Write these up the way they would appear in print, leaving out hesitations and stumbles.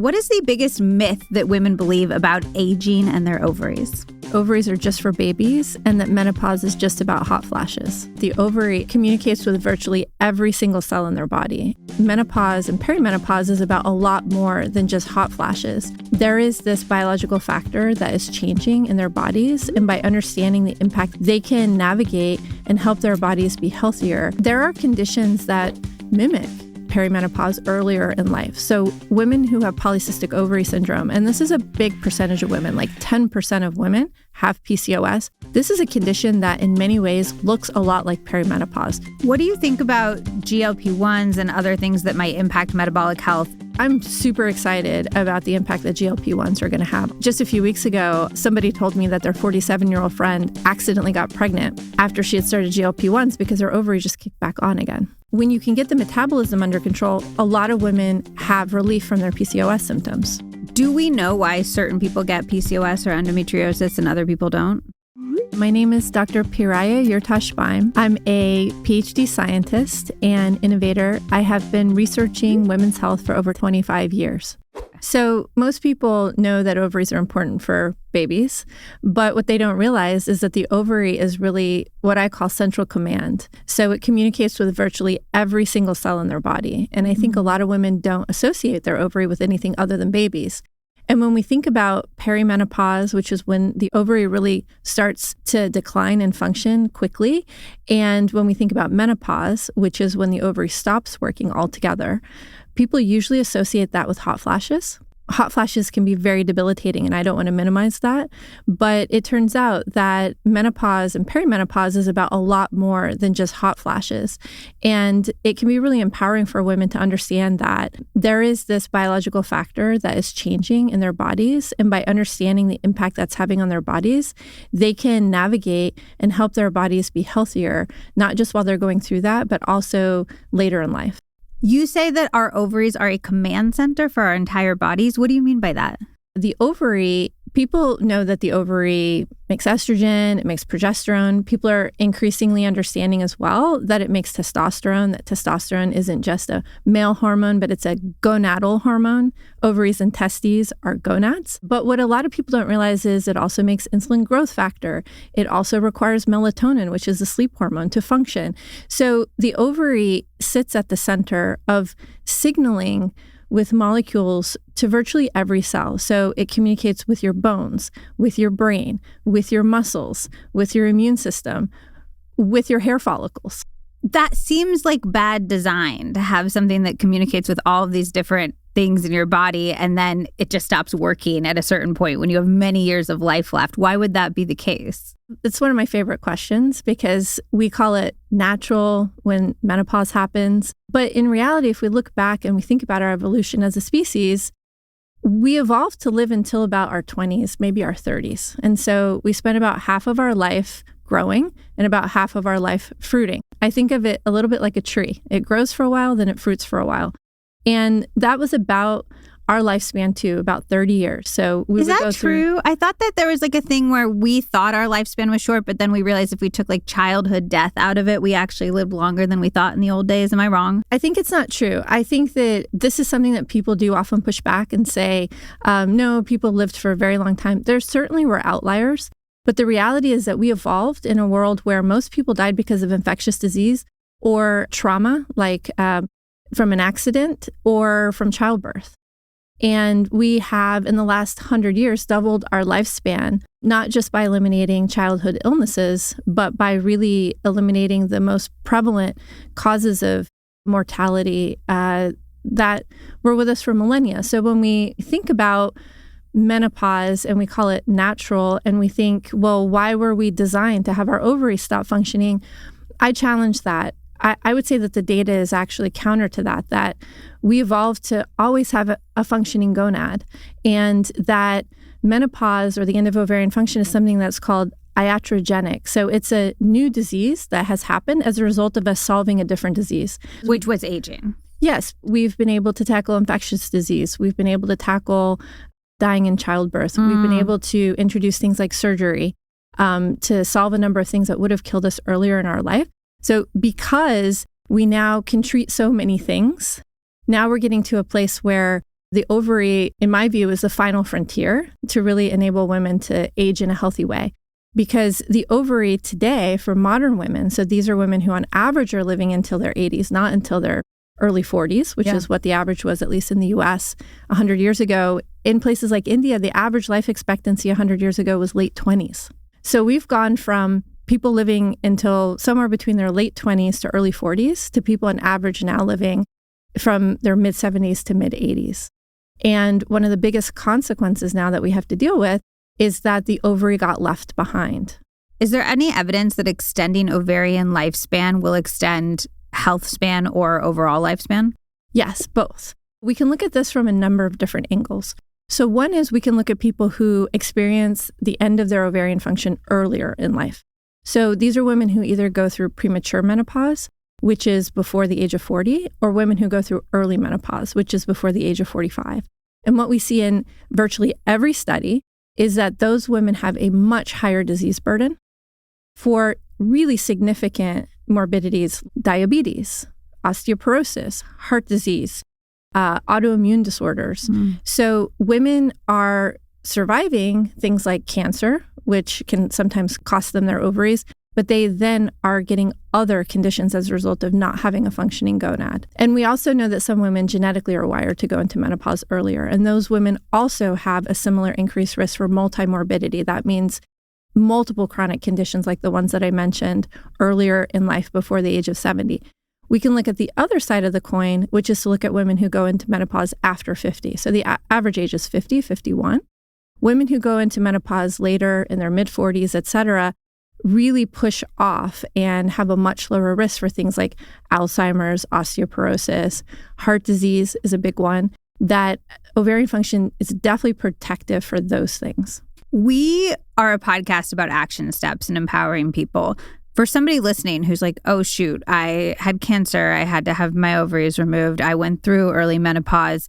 What is the biggest myth that women believe about aging and their ovaries? Ovaries are just for babies, and that menopause is just about hot flashes. The ovary communicates with virtually every single cell in their body. Menopause and perimenopause is about a lot more than just hot flashes. There is this biological factor that is changing in their bodies, and by understanding the impact, they can navigate and help their bodies be healthier. There are conditions that mimic perimenopause earlier in life. So women who have polycystic ovary syndrome, and this is a big percentage of women, like 10% of women have PCOS. This is a condition that in many ways looks a lot like perimenopause. What do you think about GLP-1s and other things that might impact metabolic health? I'm super excited about the impact that GLP-1s are going to have. Just a few weeks ago, somebody told me that their 47-year-old friend accidentally got pregnant after she had started GLP-1s because her ovary just kicked back on again. When you can get the metabolism under control, a lot of women have relief from their PCOS symptoms. Do we know why certain people get PCOS or endometriosis and other people don't? My name is Dr. Piraye Yurttas Beim. I'm a PhD scientist and innovator. I have been researching women's health for over 25 years. So most people know that ovaries are important for babies, but what they don't realize is that the ovary is really what I call central command. So it communicates with virtually every single cell in their body. And I think a lot of women don't associate their ovary with anything other than babies. And when we think about perimenopause, which is when the ovary really starts to decline and function quickly, and when we think about menopause, which is when the ovary stops working altogether, people usually associate that with hot flashes. Hot flashes can be very debilitating, and I don't want to minimize that. But it turns out that menopause and perimenopause is about a lot more than just hot flashes. And it can be really empowering for women to understand that there is this biological factor that is changing in their bodies. And by understanding the impact that's having on their bodies, they can navigate and help their bodies be healthier, not just while they're going through that, but also later in life. You say that our ovaries are a command center for our entire bodies. What do you mean by that? The ovary, people know that the ovary makes estrogen, it makes progesterone. People are increasingly understanding as well that it makes testosterone, that testosterone isn't just a male hormone, but it's a gonadal hormone. Ovaries and testes are gonads. But what a lot of people don't realize is it also makes insulin growth factor. It also requires melatonin, which is the sleep hormone, to function. So the ovary sits at the center of signaling with molecules to virtually every cell. So it communicates with your bones, with your brain, with your muscles, with your immune system, with your hair follicles. That seems like bad design to have something that communicates with all of these different things in your body, and then it just stops working at a certain point when you have many years of life left. Why would that be the case? It's one of my favorite questions because we call it natural when menopause happens. But in reality, if we look back and we think about our evolution as a species, we evolved to live until about our 20s, maybe our 30s. And so we spent about half of our life growing and about half of our life fruiting. I think of it a little bit like a tree. It grows for a while, then it fruits for a while. And that was about our lifespan too, about 30 years. So we Is that true? I thought that there was like a thing where we thought our lifespan was short, but then we realized if we took like childhood death out of it, we actually lived longer than we thought in the old days. Am I wrong? I think it's not true. I think that this is something that people do often push back and say, no, people lived for a very long time. There certainly were outliers, but the reality is that we evolved in a world where most people died because of infectious disease or trauma, like from an accident or from childbirth. And we have, in the last 100 years, doubled our lifespan, not just by eliminating childhood illnesses, but by really eliminating the most prevalent causes of mortality that were with us for millennia. So when we think about menopause and we call it natural, and we think, well, why were we designed to have our ovaries stop functioning? I challenge that. I would say that the data is actually counter to that we evolved to always have a functioning gonad, and that menopause or the end of ovarian function is something that's called iatrogenic. So it's a new disease that has happened as a result of us solving a different disease. Which was aging. Yes, we've been able to tackle infectious disease. We've been able to tackle dying in childbirth. We've been able to introduce things like surgery to solve a number of things that would have killed us earlier in our life. So because we now can treat so many things, now we're getting to a place where The ovary, in my view, is the final frontier to really enable women to age in a healthy way. Because the ovary today for modern women, so these are women who on average are living until their 80s, not until their early 40s, which is what the average was, at least in the US 100 years ago. In places like India, the average life expectancy 100 years ago was late 20s. So we've gone from people living until somewhere between their late 20s to early 40s to people on average now living from their mid 70s to mid 80s. And one of the biggest consequences now that we have to deal with is that the ovary got left behind. Is there any evidence that extending ovarian lifespan will extend health span or overall lifespan? Yes, both. We can look at this from a number of different angles. So one is we can look at people who experience the end of their ovarian function earlier in life. So these are women who either go through premature menopause, which is before the age of 40, or women who go through early menopause, which is before the age of 45. And what we see in virtually every study is that those women have a much higher disease burden for really significant morbidities, diabetes, osteoporosis, heart disease, autoimmune disorders. So women are surviving things like cancer, which can sometimes cost them their ovaries, but they then are getting other conditions as a result of not having a functioning gonad. And we also know that some women genetically are wired to go into menopause earlier. And those women also have a similar increased risk for multimorbidity. That means multiple chronic conditions like the ones that I mentioned earlier in life before the age of 70. We can look at the other side of the coin, which is to look at women who go into menopause after 50. So the average age is 50, 51. Women who go into menopause later in their mid-40s, et cetera, really push off and have a much lower risk for things like Alzheimer's, osteoporosis, heart disease is a big one. That ovarian function is definitely protective for those things. We are a podcast about action steps and empowering people. For somebody listening who's like, oh, shoot, I had cancer, I had to have my ovaries removed, I went through early menopause.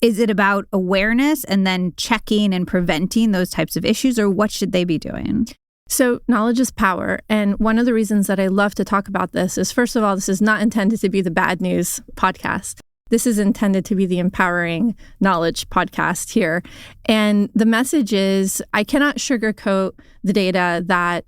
Is it about awareness and then checking and preventing those types of issues, or what should they be doing? So knowledge is power. And one of the reasons that I love to talk about this is, first of all, this is not intended to be the bad news podcast. This is intended to be the empowering knowledge podcast here. And the message is, I cannot sugarcoat the data that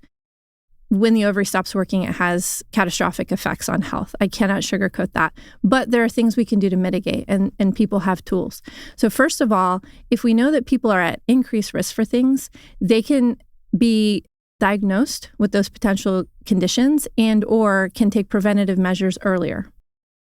when the ovary stops working, it has catastrophic effects on health. I cannot sugarcoat that. But there are things we can do to mitigate, and people have tools. So first of all, if we know that people are at increased risk for things, they can be diagnosed with those potential conditions and or can take preventative measures earlier.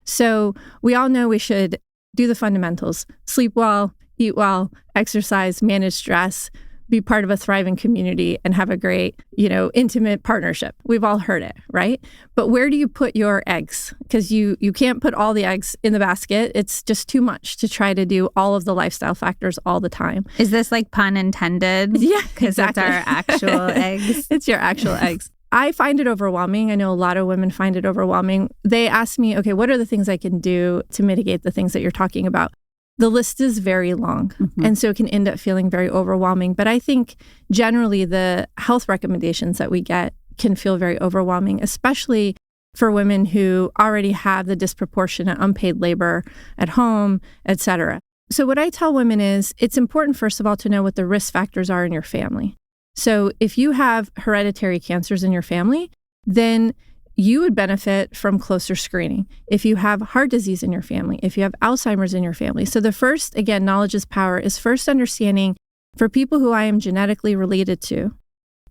So we all know we should do the fundamentals: sleep well, eat well, exercise, manage stress, be part of a thriving community, and have a great, intimate partnership. We've all heard it, right? But where do you put your eggs? Because you can't put all the eggs in the basket. It's just too much to try to do all of the lifestyle factors all the time. Is this like pun intended? Yeah, because exactly. It's our actual eggs. It's your actual eggs. I find it overwhelming. I know a lot of women find it overwhelming. They ask me, okay, what are the things I can do to mitigate the things that you're talking about? The list is very long, and so it can end up feeling very overwhelming. But I think generally the health recommendations that we get can feel very overwhelming, especially for women who already have the disproportionate unpaid labor at home, et cetera. So what I tell women is it's important, first of all, to know what the risk factors are in your family. So if you have hereditary cancers in your family, then you would benefit from closer screening. If you have heart disease in your family, if you have Alzheimer's in your family. So the first, again, knowledge is power, is first understanding for people who I am genetically related to,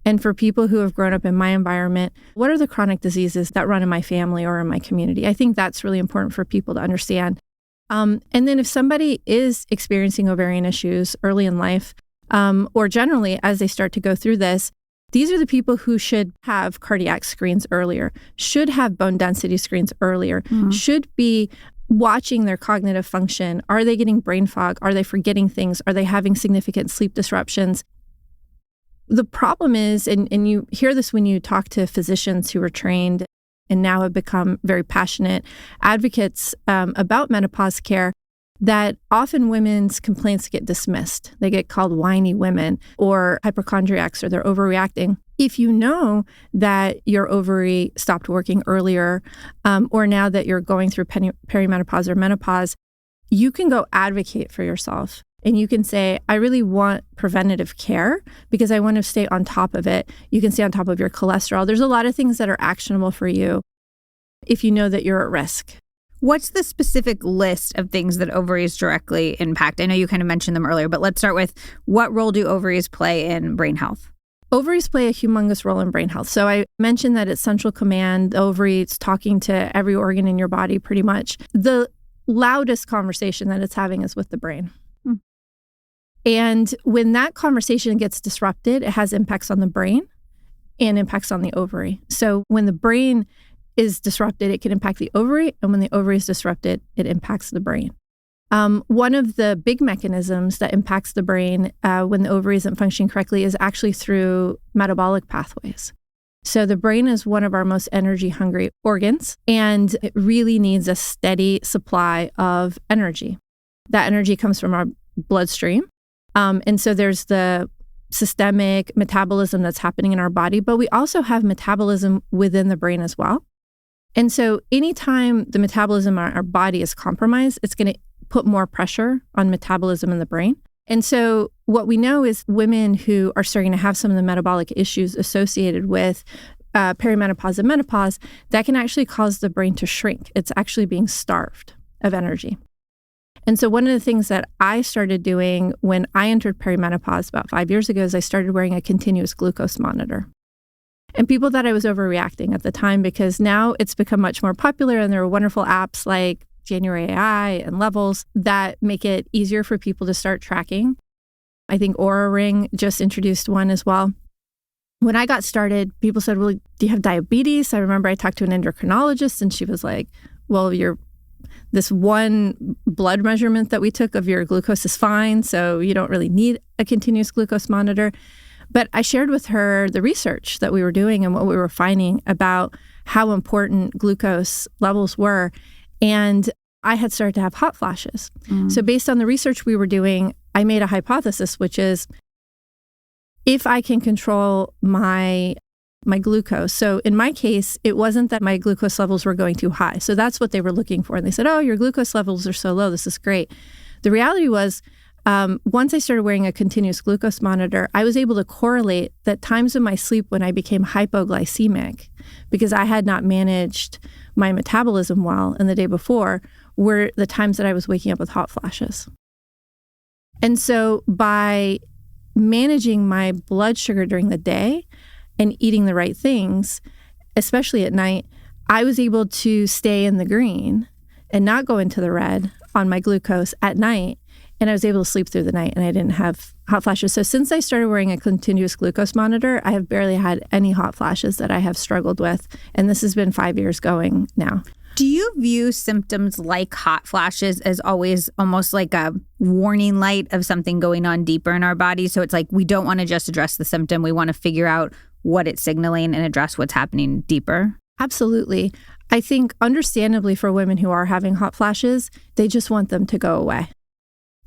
and for people who have grown up in my environment, what are the chronic diseases that run in my family or in my community? I think that's really important for people to understand. And then if somebody is experiencing ovarian issues early in life, or generally as they start to go through this, these are the people who should have cardiac screens earlier, should have bone density screens earlier, should be watching their cognitive function. Are they getting brain fog? Are they forgetting things? Are they having significant sleep disruptions? The problem is, and you hear this when you talk to physicians who are trained and now have become very passionate advocates about menopause care, that often women's complaints get dismissed. They get called whiny women or hypochondriacs, or they're overreacting. If you know that your ovary stopped working earlier, or now that you're going through perimenopause or menopause, you can go advocate for yourself. And you can say, I really want preventative care because I want to stay on top of it. You can stay on top of your cholesterol. There's a lot of things that are actionable for you if you know that you're at risk. What's the specific list of things that ovaries directly impact? I know you kind of mentioned them earlier, but let's start with what role do ovaries play in brain health? Ovaries play a humongous role in brain health. So I mentioned that it's central command. The ovary is talking to every organ in your body pretty much. The loudest conversation that it's having is with the brain. And when that conversation gets disrupted, it has impacts on the brain and impacts on the ovary. So when the brain is disrupted, it can impact the ovary. And when the ovary is disrupted, it impacts the brain. One of the big mechanisms that impacts the brain when the ovary isn't functioning correctly is actually through metabolic pathways. So the brain is one of our most energy-hungry organs, and it really needs a steady supply of energy. That energy comes from our bloodstream. And so there's the systemic metabolism that's happening in our body, but we also have metabolism within the brain as well. And so anytime the metabolism in our body is compromised, it's going to put more pressure on metabolism in the brain. And so what we know is women who are starting to have some of the metabolic issues associated with perimenopause and menopause, that can actually cause the brain to shrink. It's actually being starved of energy. And so one of the things that I started doing when I entered perimenopause about 5 years ago is I started wearing a continuous glucose monitor. And people thought I was overreacting at the time because now it's become much more popular and there are wonderful apps like January AI and Levels that make it easier for people to start tracking. I think Oura Ring just introduced one as well. When I got started, people said, well, do you have diabetes? I remember I talked to an endocrinologist and she was like, well, this one blood measurement that we took of your glucose is fine, so you don't really need a continuous glucose monitor. But I shared with her the research that we were doing and what we were finding about how important glucose levels were. And I had started to have hot flashes. So based on the research we were doing, I made a hypothesis, which is if I can control my glucose. So in my case, it wasn't that my glucose levels were going too high. So that's what they were looking for. And they said, oh, your glucose levels are so low. This is great. The reality was, once I started wearing a continuous glucose monitor, I was able to correlate that times in my sleep when I became hypoglycemic, because I had not managed my metabolism well in the day before, were the times that I was waking up with hot flashes. And so by managing my blood sugar during the day and eating the right things, especially at night, I was able to stay in the green and not go into the red on my glucose at night. And I was able to sleep through the night and I didn't have hot flashes. So since I started wearing a continuous glucose monitor, I have barely had any hot flashes that I have struggled with. And this has been 5 years going now. Do you view symptoms like hot flashes as always almost like a warning light of something going on deeper in our body? So it's like we don't want to just address the symptom. We want to figure out what it's signaling and address what's happening deeper? Absolutely. I think understandably for women who are having hot flashes, they just want them to go away.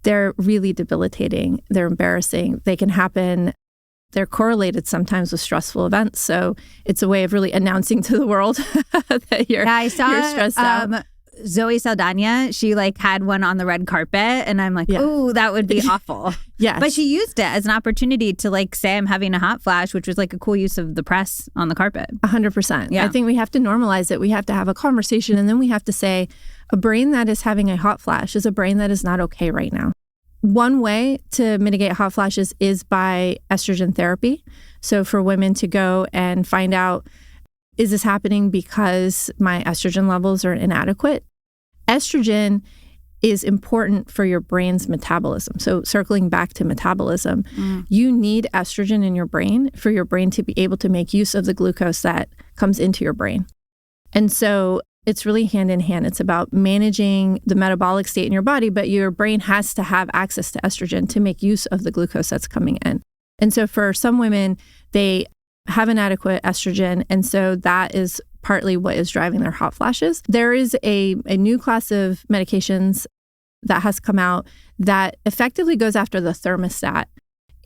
They're really debilitating. They're embarrassing. They can happen. They're correlated sometimes with stressful events. So it's a way of really announcing to the world that you're stressed out. Zoe Saldana, she had one on the red carpet and I'm like, oh, that would be awful. Yes. But she used it as an opportunity to say I'm having a hot flash, which was a cool use of the press on the carpet. 100%. Yeah. I think we have to normalize it. We have to have a conversation and then we have to say a brain that is having a hot flash is a brain that is not okay right now. One way to mitigate hot flashes is by estrogen therapy. So for women to go and find out, is this happening because my estrogen levels are inadequate? Estrogen is important for your brain's metabolism. So circling back to metabolism, you need estrogen in your brain for your brain to be able to make use of the glucose that comes into your brain. And so it's really hand in hand. It's about managing the metabolic state in your body, but your brain has to have access to estrogen to make use of the glucose that's coming in. And so for some women, they have inadequate estrogen. And so that is partly what is driving their hot flashes. There is a new class of medications that has come out that effectively goes after the thermostat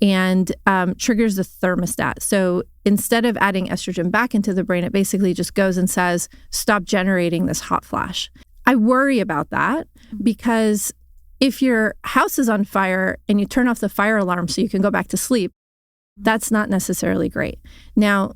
and triggers the thermostat. So instead of adding estrogen back into the brain, it basically just goes and says, stop generating this hot flash. I worry about that because if your house is on fire and you turn off the fire alarm so you can go back to sleep, that's not necessarily great. Now,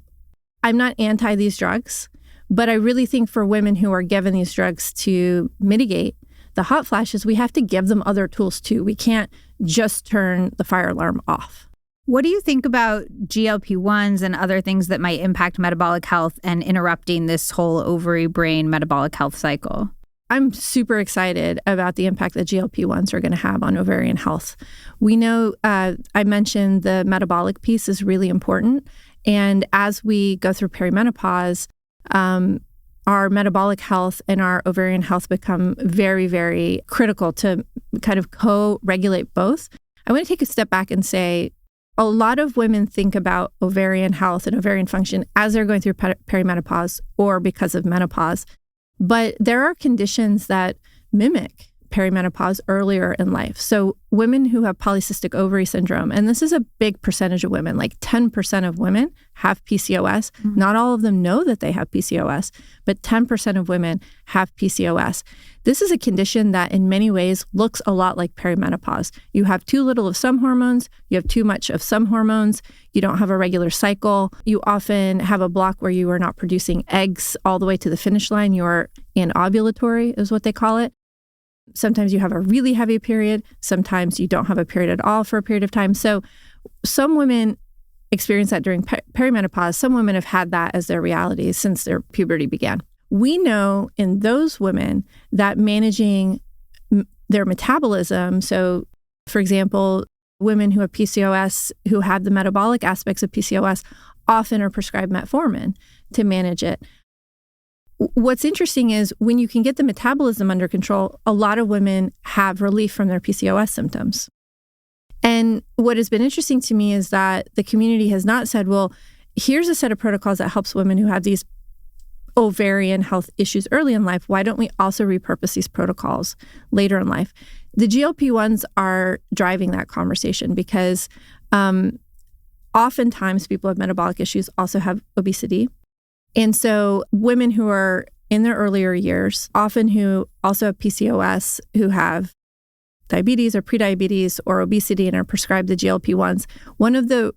I'm not anti these drugs, but I really think for women who are given these drugs to mitigate the hot flashes, we have to give them other tools too. We can't just turn the fire alarm off. What do you think about GLP-1s and other things that might impact metabolic health and interrupting this whole ovary-brain metabolic health cycle? I'm super excited about the impact that GLP-1s are going to have on ovarian health. We know, I mentioned the metabolic piece is really important. And as we go through perimenopause, our metabolic health and our ovarian health become very, very critical to kind of co-regulate both. I want to take a step back and say, a lot of women think about ovarian health and ovarian function as they're going through perimenopause or because of menopause. But there are conditions that mimic perimenopause earlier in life. So women who have polycystic ovary syndrome, and this is a big percentage of women, like 10% of women have PCOS. Mm-hmm. Not all of them know that they have PCOS, but 10% of women have PCOS. This is a condition that in many ways looks a lot like perimenopause. You have too little of some hormones, you have too much of some hormones, you don't have a regular cycle, you often have a block where you are not producing eggs all the way to the finish line. You're anovulatory is what they call it. Sometimes you have a really heavy period. Sometimes you don't have a period at all for a period of time. So some women experience that during perimenopause. Some women have had that as their reality since their puberty began. We know in those women that managing their metabolism, so for example, women who have PCOS, who have the metabolic aspects of PCOS, often are prescribed metformin to manage it. What's interesting is when you can get the metabolism under control, a lot of women have relief from their PCOS symptoms. And what has been interesting to me is that the community has not said, well, here's a set of protocols that helps women who have these ovarian health issues early in life. Why don't we also repurpose these protocols later in life? The GLP-1s are driving that conversation because oftentimes people with metabolic issues also have obesity. And so women who are in their earlier years, often who also have PCOS, who have diabetes or prediabetes or obesity and are prescribed the GLP-1s, one of the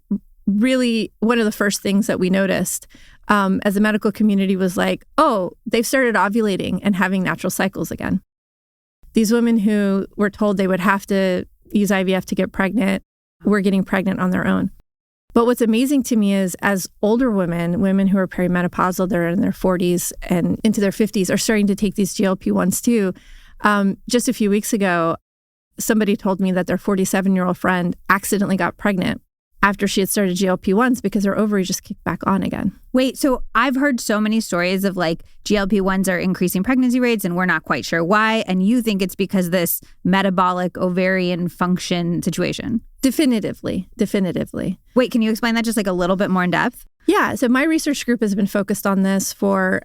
first things that we noticed as a medical community was like, oh, they've started ovulating and having natural cycles again. These women who were told they would have to use IVF to get pregnant were getting pregnant on their own. But what's amazing to me is as older women who are perimenopausal, they're in their 40s and into their 50s, are starting to take these GLP-1s too. Just a few weeks ago, somebody told me that their 47-year-old friend accidentally got pregnant after she had started GLP-1s because her ovaries just kicked back on again. Wait, so I've heard so many stories of like GLP-1s are increasing pregnancy rates and we're not quite sure why. And you think it's because this metabolic ovarian function situation? Definitively. Wait, can you explain that just like a little bit more in depth? Yeah. So my research group has been focused on this for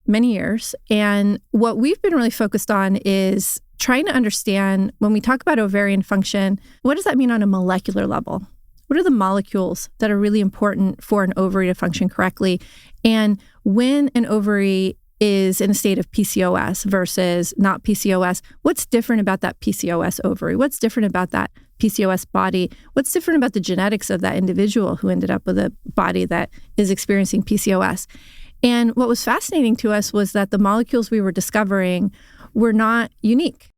many years. And what we've been really focused on is trying to understand when we talk about ovarian function, what does that mean on a molecular level? What are the molecules that are really important for an ovary to function correctly? And when an ovary is in a state of PCOS versus not PCOS, what's different about that PCOS ovary? What's different about that PCOS body? What's different about the genetics of that individual who ended up with a body that is experiencing PCOS? And what was fascinating to us was that the molecules we were discovering were not unique.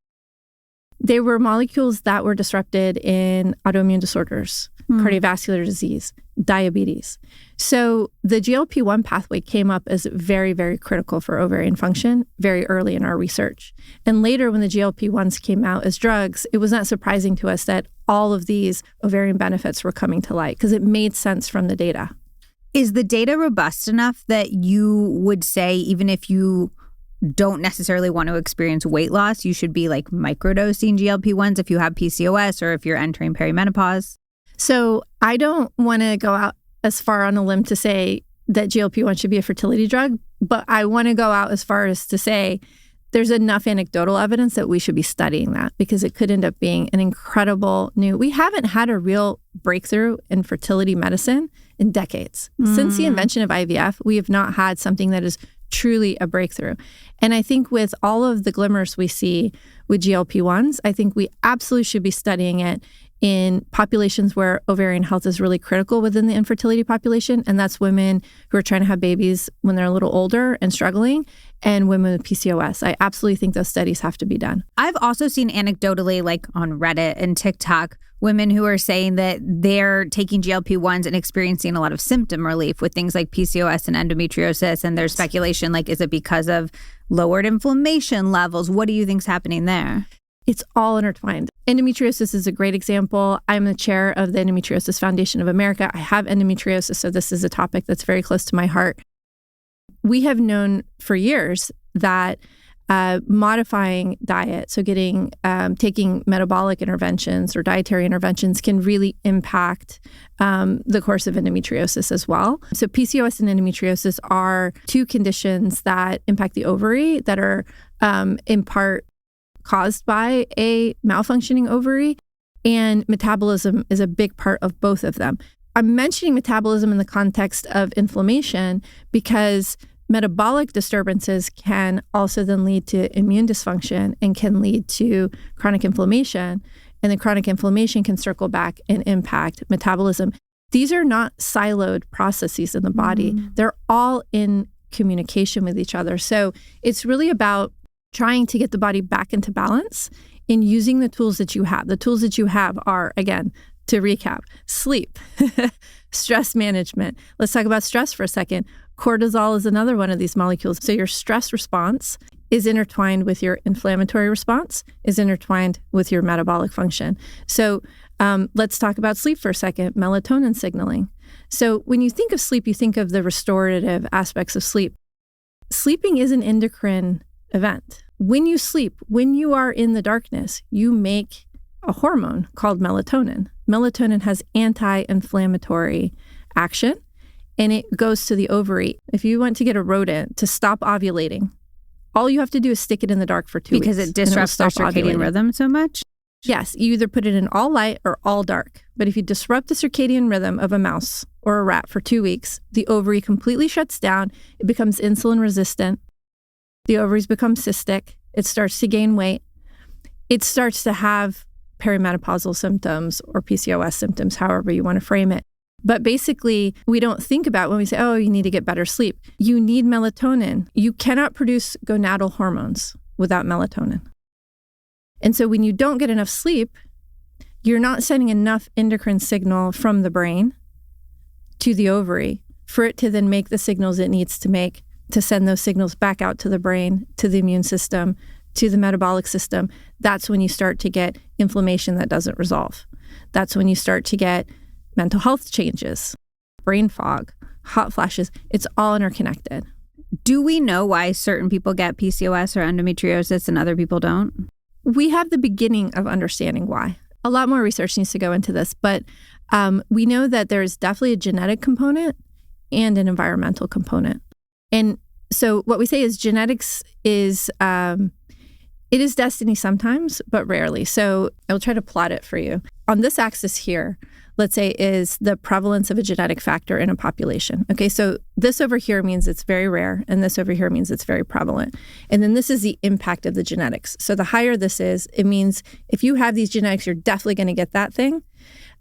They were molecules that were disrupted in autoimmune disorders, cardiovascular disease, diabetes. So the GLP-1 pathway came up as very, very critical for ovarian function very early in our research. And later when the GLP-1s came out as drugs, it was not surprising to us that all of these ovarian benefits were coming to light because it made sense from the data. Is the data robust enough that you would say even if you don't necessarily want to experience weight loss, you should be like microdosing GLP-1s if you have PCOS or if you're entering perimenopause? So I don't want to go out as far on a limb to say that GLP-1 should be a fertility drug, but I want to go out as far as to say there's enough anecdotal evidence that we should be studying that because it could end up being an incredible we haven't had a real breakthrough in fertility medicine in decades. Since the invention of IVF, we have not had something that is truly a breakthrough. And I think with all of the glimmers we see with GLP-1s, I think we absolutely should be studying it in populations where ovarian health is really critical within the infertility population. And that's women who are trying to have babies when they're a little older and struggling, and women with PCOS. I absolutely think those studies have to be done. I've also seen anecdotally, like on Reddit and TikTok, women who are saying that they're taking GLP-1s and experiencing a lot of symptom relief with things like PCOS and endometriosis. And there's speculation, like, is it because of lowered inflammation levels? What do you think's happening there? It's all intertwined. Endometriosis is a great example. I'm the chair of the Endometriosis Foundation of America. I have endometriosis, so this is a topic that's very close to my heart. We have known for years that modifying diet, so taking metabolic interventions or dietary interventions, can really impact the course of endometriosis as well. So PCOS and endometriosis are two conditions that impact the ovary that are in part caused by a malfunctioning ovary, and metabolism is a big part of both of them. I'm mentioning metabolism in the context of inflammation because metabolic disturbances can also then lead to immune dysfunction and can lead to chronic inflammation. And the chronic inflammation can circle back and impact metabolism. These are not siloed processes in the body. They're all in communication with each other. So it's really about trying to get the body back into balance in using the tools that you have. The tools that you have are, again, to recap, sleep, stress management. Let's talk about stress for a second. Cortisol is another one of these molecules. So your stress response is intertwined with your inflammatory response, is intertwined with your metabolic function. So let's talk about sleep for a second, melatonin signaling. So when you think of sleep, you think of the restorative aspects of sleep. Sleeping is an endocrine event. When you sleep, when you are in the darkness, you make a hormone called melatonin. Melatonin has anti-inflammatory action, and it goes to the ovary. If you want to get a rodent to stop ovulating, all you have to do is stick it in the dark for 2 weeks. Because it disrupts their circadian rhythm so much? Yes, you either put it in all light or all dark. But if you disrupt the circadian rhythm of a mouse or a rat for 2 weeks, the ovary completely shuts down. It becomes insulin resistant. The ovaries become cystic. It starts to gain weight. It starts to have perimenopausal symptoms or PCOS symptoms, however you want to frame it. But basically, we don't think about when we say, oh, you need to get better sleep. You need melatonin. You cannot produce gonadal hormones without melatonin. And so when you don't get enough sleep, you're not sending enough endocrine signal from the brain to the ovary for it to then make the signals it needs to make to send those signals back out to the brain, to the immune system, to the metabolic system. That's when you start to get inflammation that doesn't resolve. That's when you start to get mental health changes, brain fog, hot flashes. It's all interconnected. Do we know why certain people get PCOS or endometriosis and other people don't? We have the beginning of understanding why. A lot more research needs to go into this, but we know that there's definitely a genetic component and an environmental component. And so what we say is genetics is, it is destiny sometimes, but rarely. So I'll try to plot it for you. On this axis here, let's say, is the prevalence of a genetic factor in a population. Okay, so this over here means it's very rare, and this over here means it's very prevalent. And then this is the impact of the genetics. So the higher this is, it means if you have these genetics, you're definitely going to get that thing.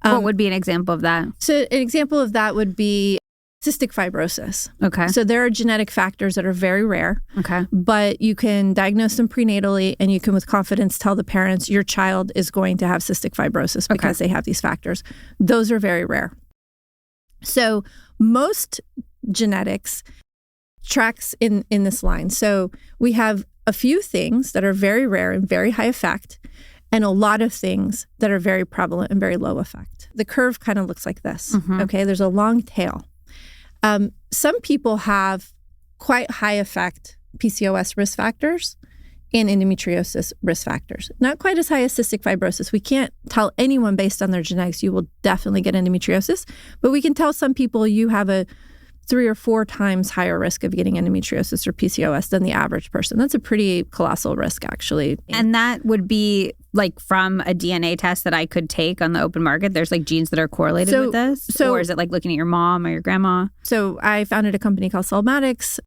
What would be an example of that? So an example of that would be cystic fibrosis. Okay. So there are genetic factors that are very rare. Okay. But you can diagnose them prenatally, and you can with confidence tell the parents your child is going to have cystic fibrosis because they have these factors. Those are very rare. So most genetics tracks in this line. So we have a few things that are very rare and very high effect, and a lot of things that are very prevalent and very low effect. The curve kind of looks like this. Okay, there's a long tail. Some people have quite high effect PCOS risk factors and endometriosis risk factors. Not quite as high as cystic fibrosis. We can't tell anyone based on their genetics you will definitely get endometriosis, but we can tell some people you have a 3 or 4 times higher risk of getting endometriosis or PCOS than the average person. That's a pretty colossal risk, actually. And that would be like from a DNA test that I could take on the open market? There's like genes that are correlated with this? Or is it like looking at your mom or your grandma? So I founded a company called Cellmatics.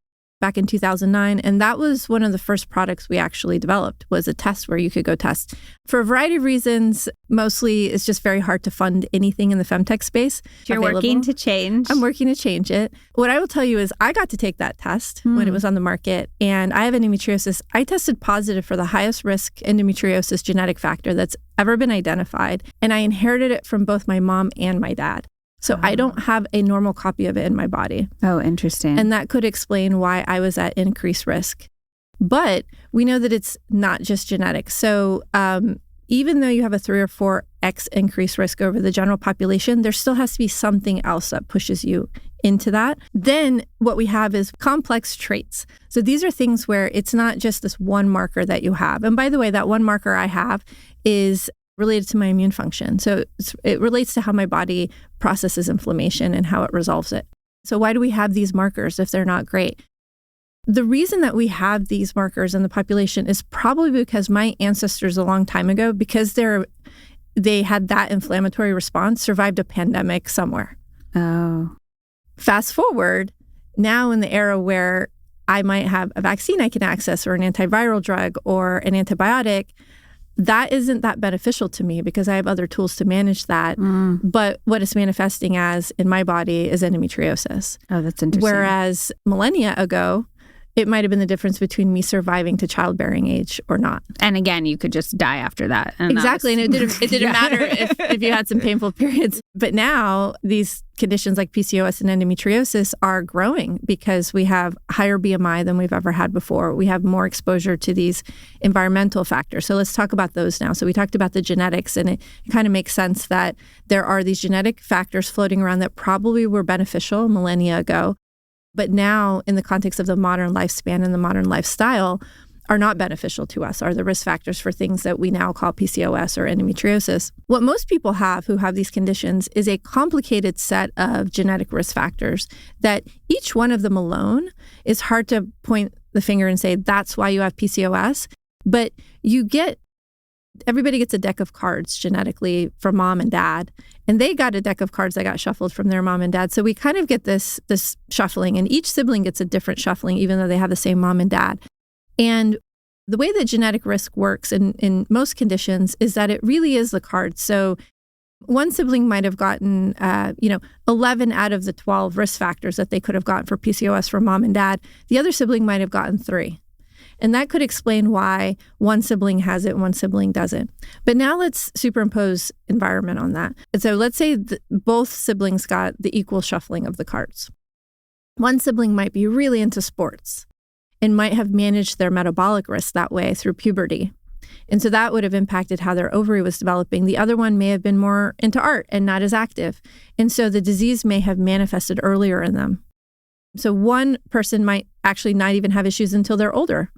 back in 2009. And that was one of the first products we actually developed, was a test where you could go test. For a variety of reasons, mostly it's just very hard to fund anything in the femtech space. You're working to change. I'm working to change it. What I will tell you is I got to take that test when it was on the market, and I have endometriosis. I tested positive for the highest risk endometriosis genetic factor that's ever been identified, and I inherited it from both my mom and my dad. So I don't have a normal copy of it in my body. Oh, interesting. And that could explain why I was at increased risk. But we know that it's not just genetic. So even though you have a 3 or 4x increased risk over the general population, there still has to be something else that pushes you into that. Then what we have is complex traits. So these are things where it's not just this one marker that you have. And by the way, that one marker I have is related to my immune function. So it relates to how my body processes inflammation and how it resolves it. So why do we have these markers if they're not great? The reason that we have these markers in the population is probably because my ancestors a long time ago, because they had that inflammatory response, survived a pandemic somewhere. Oh. Fast forward, now in the era where I might have a vaccine I can access or an antiviral drug or an antibiotic, that isn't that beneficial to me because I have other tools to manage that. But what it's manifesting as in my body is endometriosis. Oh, that's interesting. Whereas millennia ago, it might have been the difference between me surviving to childbearing age or not. And again, you could just die after that. And exactly. And it didn't matter if you had some painful periods. But now these conditions like PCOS and endometriosis are growing because we have higher BMI than we've ever had before. We have more exposure to these environmental factors. So let's talk about those now. So we talked about the genetics, and it kind of makes sense that there are these genetic factors floating around that probably were beneficial millennia ago, but now in the context of the modern lifespan and the modern lifestyle are not beneficial to us, are the risk factors for things that we now call PCOS or endometriosis. What most people have who have these conditions is a complicated set of genetic risk factors that each one of them alone is hard to point the finger and say, that's why you have PCOS. But everybody gets a deck of cards genetically from mom and dad, and they got a deck of cards that got shuffled from their mom and dad. So we kind of get this shuffling, and each sibling gets a different shuffling, even though they have the same mom and dad. And the way that genetic risk works in most conditions is that it really is the cards. So one sibling might have gotten 11 out of the 12 risk factors that they could have gotten for PCOS from mom and dad. The other sibling might have gotten 3. And that could explain why one sibling has it and one sibling doesn't. But now let's superimpose environment on that. And so let's say both siblings got the equal shuffling of the cards. One sibling might be really into sports and might have managed their metabolic risk that way through puberty. And so that would have impacted how their ovary was developing. The other one may have been more into art and not as active. And so the disease may have manifested earlier in them. So one person might actually not even have issues until they're older.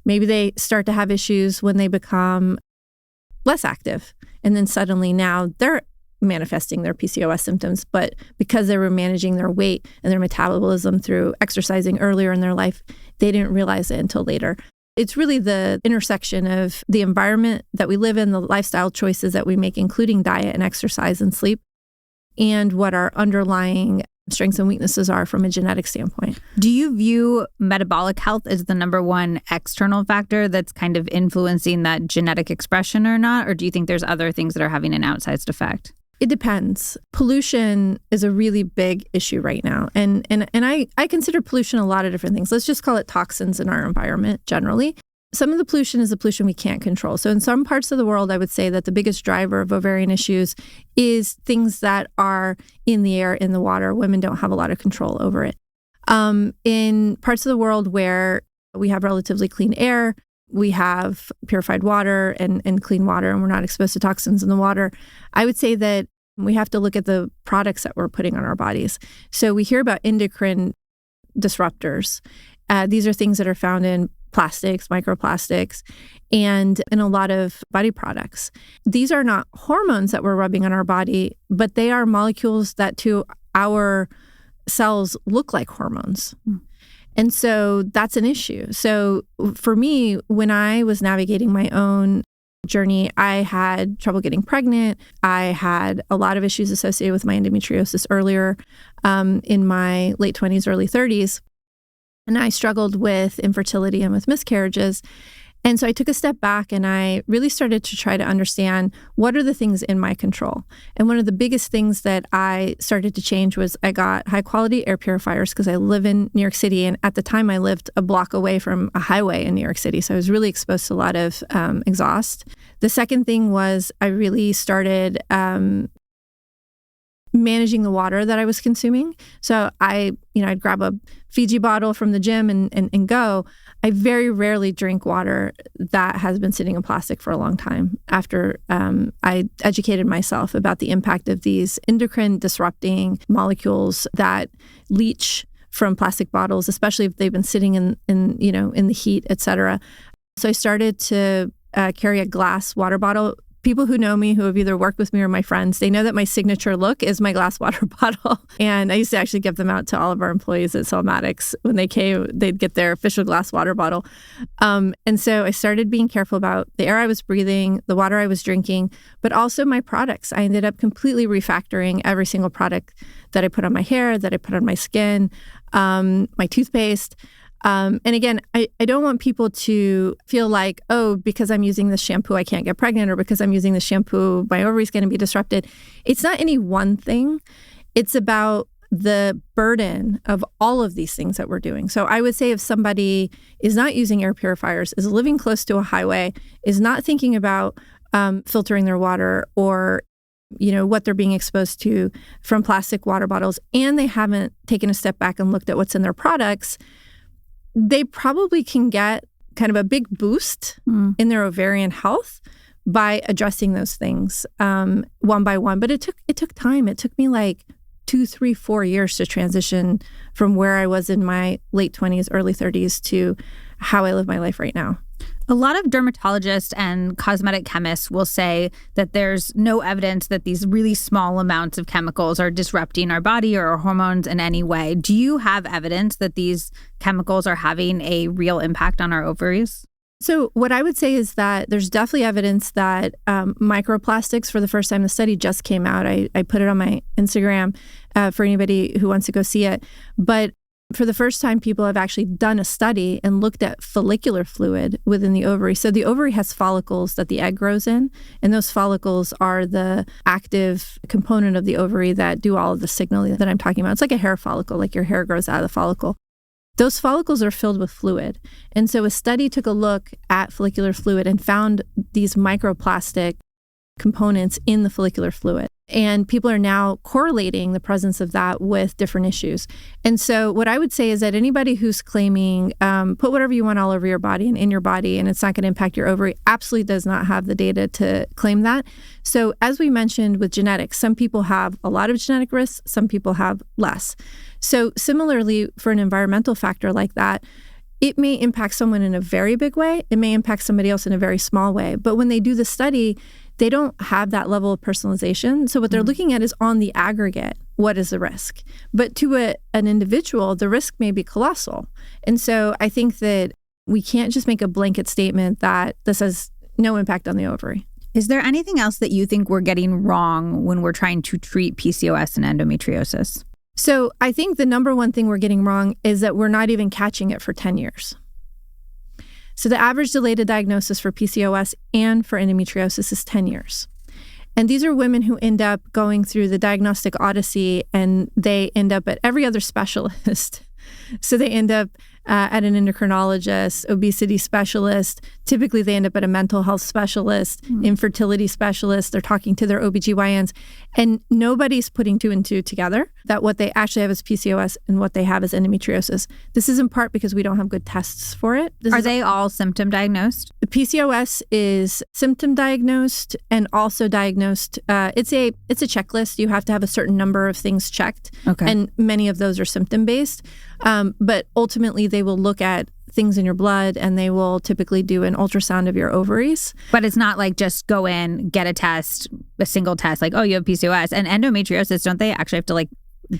Maybe they start to have issues when they become less active. And then suddenly now they're manifesting their PCOS symptoms. But because they were managing their weight and their metabolism through exercising earlier in their life, they didn't realize it until later. It's really the intersection of the environment that we live in, the lifestyle choices that we make, including diet and exercise and sleep, and what our underlying strengths and weaknesses are from a genetic standpoint. Do you view metabolic health as the number one external factor that's kind of influencing that genetic expression or not? Or do you think there's other things that are having an outsized effect? It depends. Pollution is a really big issue right now. And I consider pollution a lot of different things. Let's just call it toxins in our environment generally. Some of the pollution is the pollution we can't control. So in some parts of the world, I would say that the biggest driver of ovarian issues is things that are in the air, in the water. Women don't have a lot of control over it. In parts of the world where we have relatively clean air, we have purified water and clean water, and we're not exposed to toxins in the water, I would say that we have to look at the products that we're putting on our bodies. So we hear about endocrine disruptors. These are things that are found in plastics, microplastics, and in a lot of body products. These are not hormones that we're rubbing on our body, but they are molecules that to our cells look like hormones. And so that's an issue. So for me, when I was navigating my own journey, I had trouble getting pregnant. I had a lot of issues associated with my endometriosis earlier in my late 20s, early 30s. and I struggled with infertility and with miscarriages. And so I took a step back and I really started to try to understand what are the things in my control. And one of the biggest things that I started to change was I got high quality air purifiers because I live in New York City. And at the time I lived a block away from a highway in New York City. So I was really exposed to a lot of exhaust. The second thing was I really started managing the water that I was consuming. So I'd grab a Fiji bottle from the gym and go. I very rarely drink water that has been sitting in plastic for a long time after I educated myself about the impact of these endocrine disrupting molecules that leach from plastic bottles, especially if they've been sitting in the heat, et cetera. So I started to carry a glass water bottle. People who know me, who have either worked with me or my friends, they know that my signature look is my glass water bottle. And I used to actually give them out to all of our employees at Cellmatics. When they came, they'd get their official glass water bottle. And so I started being careful about the air I was breathing, the water I was drinking, but also my products. I ended up completely refactoring every single product that I put on my hair, that I put on my skin, my toothpaste. And again, I don't want people to feel like, oh, because I'm using this shampoo, I can't get pregnant, or because I'm using this shampoo, my ovaries going to be disrupted. It's not any one thing. It's about the burden of all of these things that we're doing. So I would say if somebody is not using air purifiers, is living close to a highway, is not thinking about filtering their water or what they're being exposed to from plastic water bottles, and they haven't taken a step back and looked at what's in their products, they probably can get kind of a big boost in their ovarian health by addressing those things one by one. But it took time. It took me like 2, 3, 4 years to transition from where I was in my late 20s, early 30s to how I live my life right now. A lot of dermatologists and cosmetic chemists will say that there's no evidence that these really small amounts of chemicals are disrupting our body or our hormones in any way. Do you have evidence that these chemicals are having a real impact on our ovaries? So what I would say is that there's definitely evidence that microplastics, for the first time, the study just came out. I put it on my Instagram for anybody who wants to go see it. But for the first time, people have actually done a study and looked at follicular fluid within the ovary. So the ovary has follicles that the egg grows in, and those follicles are the active component of the ovary that do all of the signaling that I'm talking about. It's like a hair follicle, like your hair grows out of the follicle. Those follicles are filled with fluid. And so a study took a look at follicular fluid and found these microplastic components in the follicular fluid. And people are now correlating the presence of that with different issues. And so what I would say is that anybody who's claiming put whatever you want all over your body and in your body and it's not going to impact your ovary absolutely does not have the data to claim that. So as we mentioned with genetics, some people have a lot of genetic risks, some people have less. So similarly, for an environmental factor like that, it may impact someone in a very big way. It may impact somebody else in a very small way. But when they do the study, they don't have that level of personalization. So what they're looking at is on the aggregate, what is the risk? But to an individual, the risk may be colossal. And so I think that we can't just make a blanket statement that this has no impact on the ovary. Is there anything else that you think we're getting wrong when we're trying to treat PCOS and endometriosis? So I think the number one thing we're getting wrong is that we're not even catching it for 10 years. So the average delayed diagnosis for PCOS and for endometriosis is 10 years. And these are women who end up going through the diagnostic odyssey and they end up at every other specialist. So they end up at an endocrinologist, obesity specialist. Typically, they end up at a mental health specialist, infertility specialist. They're talking to their OBGYNs. And nobody's putting 2 and 2 together that what they actually have is PCOS and what they have is endometriosis. This is in part because we don't have good tests for it. Are they all symptom diagnosed? The PCOS is symptom diagnosed and also diagnosed. It's a checklist. You have to have a certain number of things checked. Okay. And many of those are symptom based. But ultimately, they will look at things in your blood and they will typically do an ultrasound of your ovaries. But it's not like just go in, get a test, a single test, like, oh, you have PCOS. And endometriosis, don't they actually have to like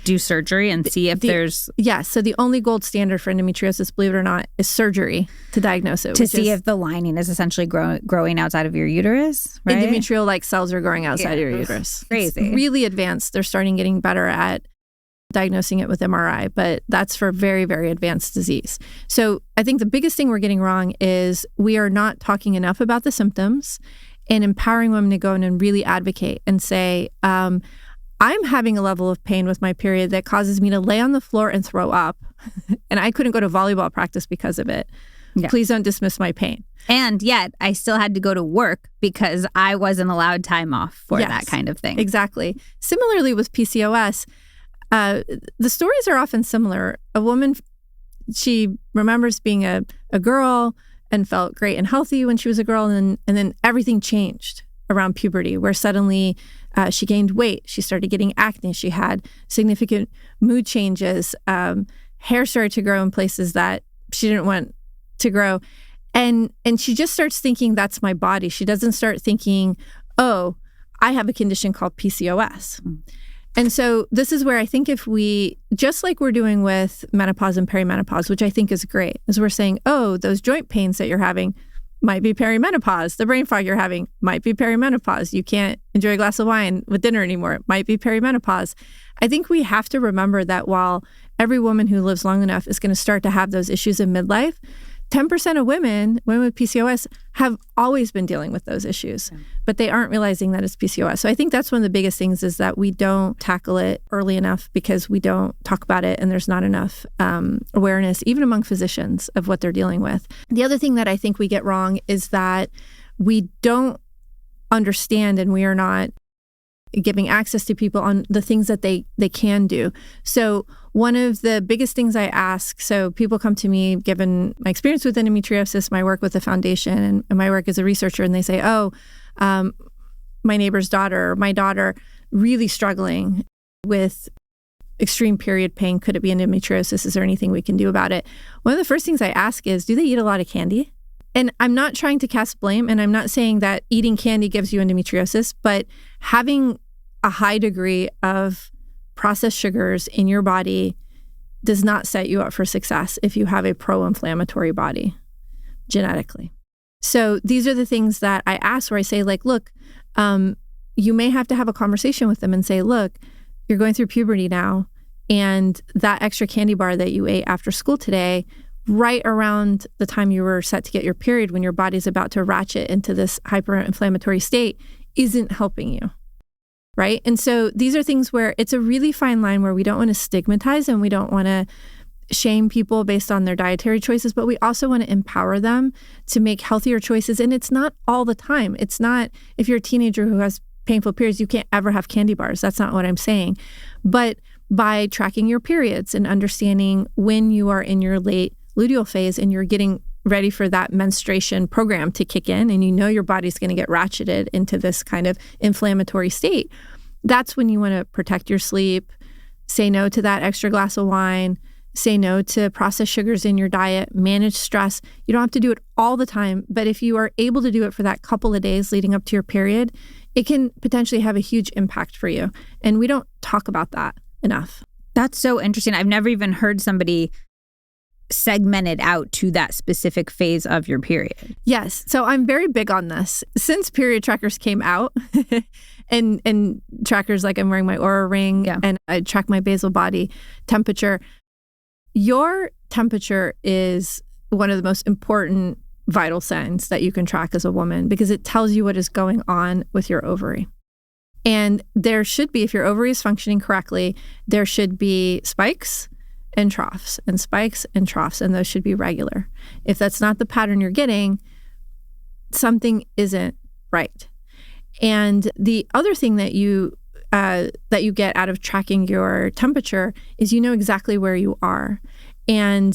do surgery and see if there's... Yeah, so the only gold standard for endometriosis, believe it or not, is surgery to diagnose it. To see if the lining is essentially growing outside of your uterus, right? Endometrial-like cells are growing outside of your uterus. Crazy. It's really advanced. They're starting getting better at diagnosing it with MRI, but that's for very, very advanced disease. So I think the biggest thing we're getting wrong is we are not talking enough about the symptoms and empowering women to go in and really advocate and say, I'm having a level of pain with my period that causes me to lay on the floor and throw up. And I couldn't go to volleyball practice because of it. Yeah. Please don't dismiss my pain. And yet I still had to go to work because I wasn't allowed time off for that kind of thing. Exactly. Similarly with PCOS, the stories are often similar. A woman, she remembers being a girl and felt great and healthy when she was a girl. And then everything changed around puberty, where suddenly she gained weight. She started getting acne. She had significant mood changes. Hair started to grow in places that she didn't want to grow. And she just starts thinking, that's my body. She doesn't start thinking, oh, I have a condition called PCOS. Mm. And so this is where I think if we, just like we're doing with menopause and perimenopause, which I think is great, is we're saying, oh, those joint pains that you're having might be perimenopause. The brain fog you're having might be perimenopause. You can't enjoy a glass of wine with dinner anymore. It might be perimenopause. I think we have to remember that while every woman who lives long enough is going to start to have those issues in midlife, 10% of women with PCOS have always been dealing with those issues, but they aren't realizing that it's PCOS. So I think that's one of the biggest things, is that we don't tackle it early enough because we don't talk about it, and there's not enough awareness, even among physicians, of what they're dealing with. The other thing that I think we get wrong is that we don't understand, and we are not giving access to people on the things that they can do. So one of the biggest things I ask, so people come to me, given my experience with endometriosis, my work with the foundation, and my work as a researcher, and they say, oh, my neighbor's daughter, my daughter, really struggling with extreme period pain. Could it be endometriosis? Is there anything we can do about it? One of the first things I ask is, do they eat a lot of candy? And I'm not trying to cast blame, and I'm not saying that eating candy gives you endometriosis, but having a high degree of processed sugars in your body does not set you up for success if you have a pro-inflammatory body genetically. So these are the things that I ask, where I say, like, look, you may have to have a conversation with them and say, look, you're going through puberty now, and that extra candy bar that you ate after school today, right around the time you were set to get your period, when your body's about to ratchet into this hyperinflammatory state, isn't helping you. Right? And so these are things where it's a really fine line, where we don't want to stigmatize and we don't want to shame people based on their dietary choices, but we also want to empower them to make healthier choices. And it's not all the time. It's not, if you're a teenager who has painful periods, you can't ever have candy bars. That's not what I'm saying. But by tracking your periods and understanding when you are in your late luteal phase and you're getting ready for that menstruation program to kick in, and you know your body's going to get ratcheted into this kind of inflammatory state, that's when you want to protect your sleep, say no to that extra glass of wine, say no to processed sugars in your diet, manage stress. You don't have to do it all the time, but if you are able to do it for that couple of days leading up to your period, it can potentially have a huge impact for you. And we don't talk about that enough. That's so interesting. I've never even heard somebody segmented out to that specific phase of your period. Yes. So I'm very big on this. Since period trackers came out and trackers like I'm wearing my Oura ring and I track my basal body temperature, your temperature is one of the most important vital signs that you can track as a woman, because it tells you what is going on with your ovary. And there should be, if your ovary is functioning correctly, there should be spikes and troughs, and spikes and troughs, and those should be regular. If that's not the pattern you're getting, something isn't right. And the other thing that you get out of tracking your temperature is you know exactly where you are. And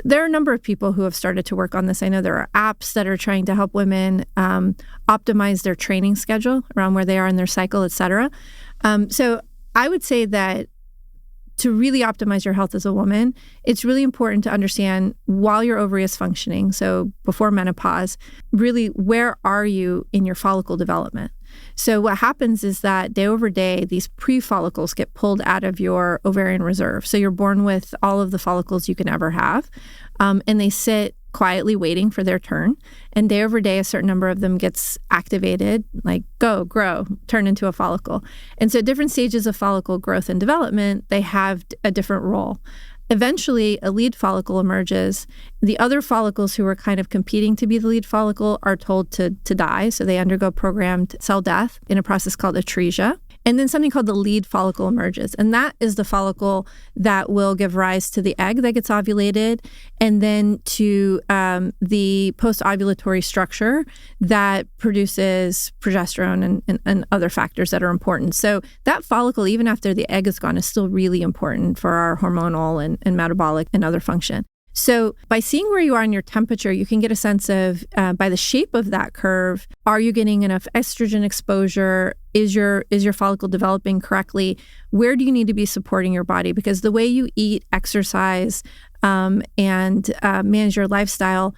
there are a number of people who have started to work on this. I know there are apps that are trying to help women optimize their training schedule around where they are in their cycle, et cetera. So I would say that to really optimize your health as a woman, it's really important to understand while your ovary is functioning, so before menopause, really where are you in your follicle development? So what happens is that day over day, these pre-follicles get pulled out of your ovarian reserve. So you're born with all of the follicles you can ever have, and they sit quietly waiting for their turn. And day over day, a certain number of them gets activated, like go, grow, turn into a follicle. And so at different stages of follicle growth and development, they have a different role. Eventually, a lead follicle emerges. The other follicles who are kind of competing to be the lead follicle are told to die. So they undergo programmed cell death in a process called atresia. And then something called the lead follicle emerges. And that is the follicle that will give rise to the egg that gets ovulated and then to the post-ovulatory structure that produces progesterone and other factors that are important. So that follicle, even after the egg is gone, is still really important for our hormonal and metabolic and other function. So by seeing where you are in your temperature, you can get a sense of, by the shape of that curve, are you getting enough estrogen exposure? Is your follicle developing correctly? Where do you need to be supporting your body? Because the way you eat, exercise, and manage your lifestyle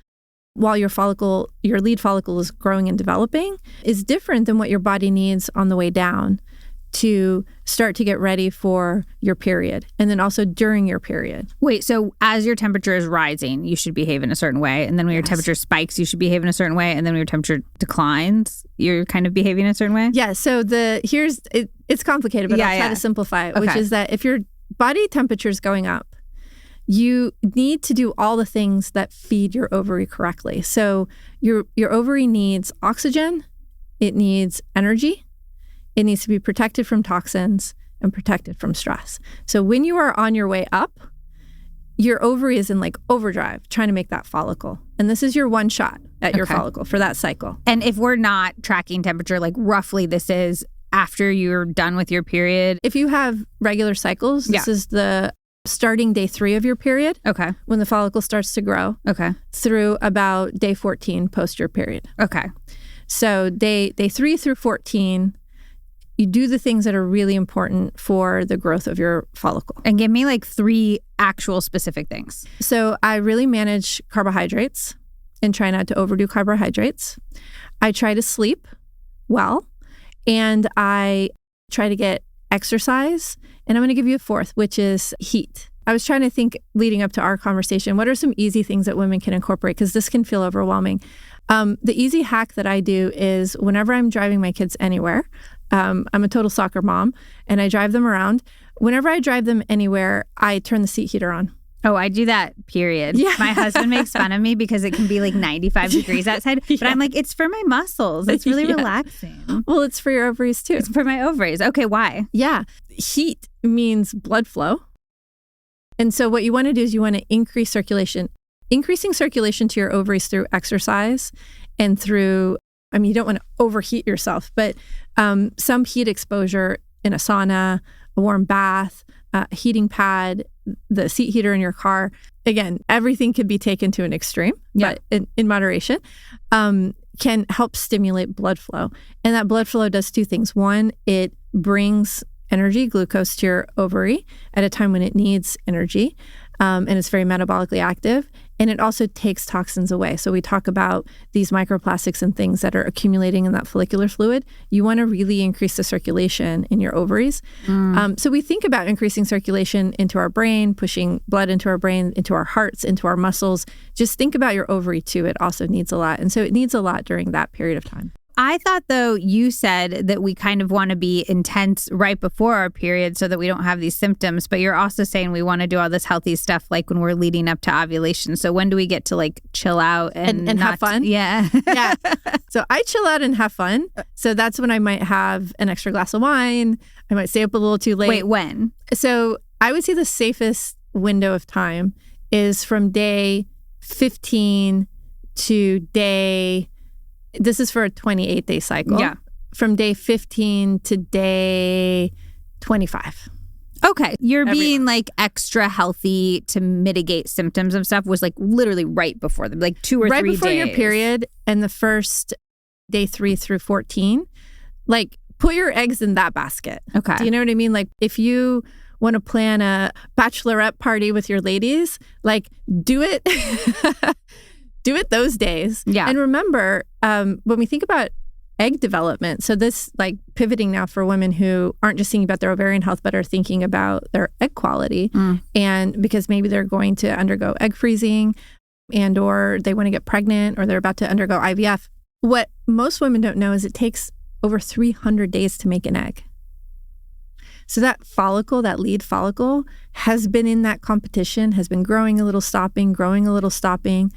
while your lead follicle is growing and developing is different than what your body needs on the way down to start to get ready for your period, and then also during your period. Wait, so as your temperature is rising, you should behave in a certain way, and then when your temperature spikes, you should behave in a certain way, and then when your temperature declines, you're kind of behaving in a certain way? Yeah, so it's complicated, but I'll try to simplify it, which is that if your body temperature is going up, you need to do all the things that feed your ovary correctly. So your ovary needs oxygen, it needs energy, it needs to be protected from toxins and protected from stress. So when you are on your way up, your ovary is in like overdrive trying to make that follicle. And this is your one shot at your follicle for that cycle. And if we're not tracking temperature, like roughly this is after you're done with your period? If you have regular cycles, this is the starting day 3 of your period. Okay. When the follicle starts to grow. Okay. Through about day 14 post your period. Okay. So day 3 through 14, you do the things that are really important for the growth of your follicle. And give me like 3 actual specific things. So I really manage carbohydrates and try not to overdo carbohydrates. I try to sleep well, and I try to get exercise. And I'm going to give you a 4th, which is heat. I was trying to think leading up to our conversation, what are some easy things that women can incorporate? Because this can feel overwhelming. The easy hack that I do is whenever I'm driving my kids anywhere, I'm a total soccer mom, and I drive them around. Whenever I drive them anywhere, I turn the seat heater on. Oh, I do that, period. Yeah. My husband makes fun of me because it can be like 95 degrees outside. But I'm like, it's for my muscles. It's really relaxing. Well, it's for your ovaries too. It's for my ovaries. Okay, why? Yeah. Heat means blood flow. And so what you want to do is you want to increase circulation. Increasing circulation to your ovaries through exercise and through, you don't want to overheat yourself, but some heat exposure in a sauna, a warm bath, a heating pad, the seat heater in your car. Again, everything could be taken to an extreme, but in moderation, can help stimulate blood flow. And that blood flow does 2 things. One, it brings energy, glucose to your ovary at a time when it needs energy. And it's very metabolically active. And it also takes toxins away. So we talk about these microplastics and things that are accumulating in that follicular fluid. You want to really increase the circulation in your ovaries. So we think about increasing circulation into our brain, pushing blood into our brain, into our hearts, into our muscles. Just think about your ovary too. It also needs a lot. And so it needs a lot during that period of time. I thought, though, you said that we kind of want to be intense right before our period so that we don't have these symptoms. But you're also saying we want to do all this healthy stuff like when we're leading up to ovulation. So when do we get to like chill out and have fun? Yeah. Yeah. So I chill out and have fun. So that's when I might have an extra glass of wine. I might stay up a little too late. Wait, when? So I would say the safest window of time is from day 15 to this is for a 28-day cycle. Yeah. From day 15 to day 25. Okay. You're being like extra healthy to mitigate symptoms of stuff was like literally right before them, like 2 or 3 days. Right before your period and the first day 3 through 14, like put your eggs in that basket. Okay. Do you know what I mean? Like if you want to plan a bachelorette party with your ladies, like do it. Do it those days. Yeah. And remember, when we think about egg development, so this like pivoting now for women who aren't just thinking about their ovarian health, but are thinking about their egg quality. And because maybe they're going to undergo egg freezing, and or they want to get pregnant or they're about to undergo IVF. What most women don't know is it takes over 300 days to make an egg. So that follicle, that lead follicle, has been in that competition, has been growing a little, stopping, growing a little, stopping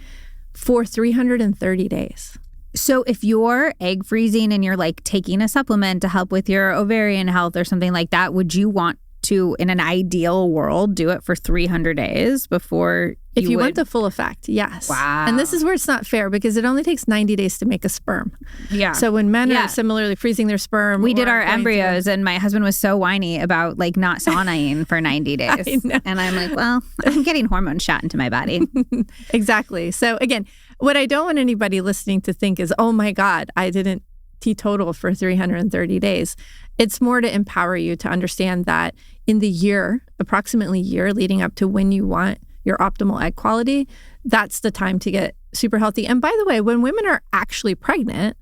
for 330 days. So if you're egg freezing and you're like taking a supplement to help with your ovarian health or something like that, would you want to, in an ideal world, do it for 300 days before if you want the full effect? Yes. Wow. And this is where it's not fair because it only takes 90 days to make a sperm. Yeah. So when men are similarly freezing their sperm. We did our embryos and my husband was so whiny about like not saunaing for 90 days. I know. And I'm like, well, I'm getting hormones shot into my body. Exactly. So again, what I don't want anybody listening to think is, oh my God, I didn't teetotal for 330 days. It's more to empower you to understand that in the year, approximately year leading up to when you want your optimal egg quality, that's the time to get super healthy. And by the way, when women are actually pregnant,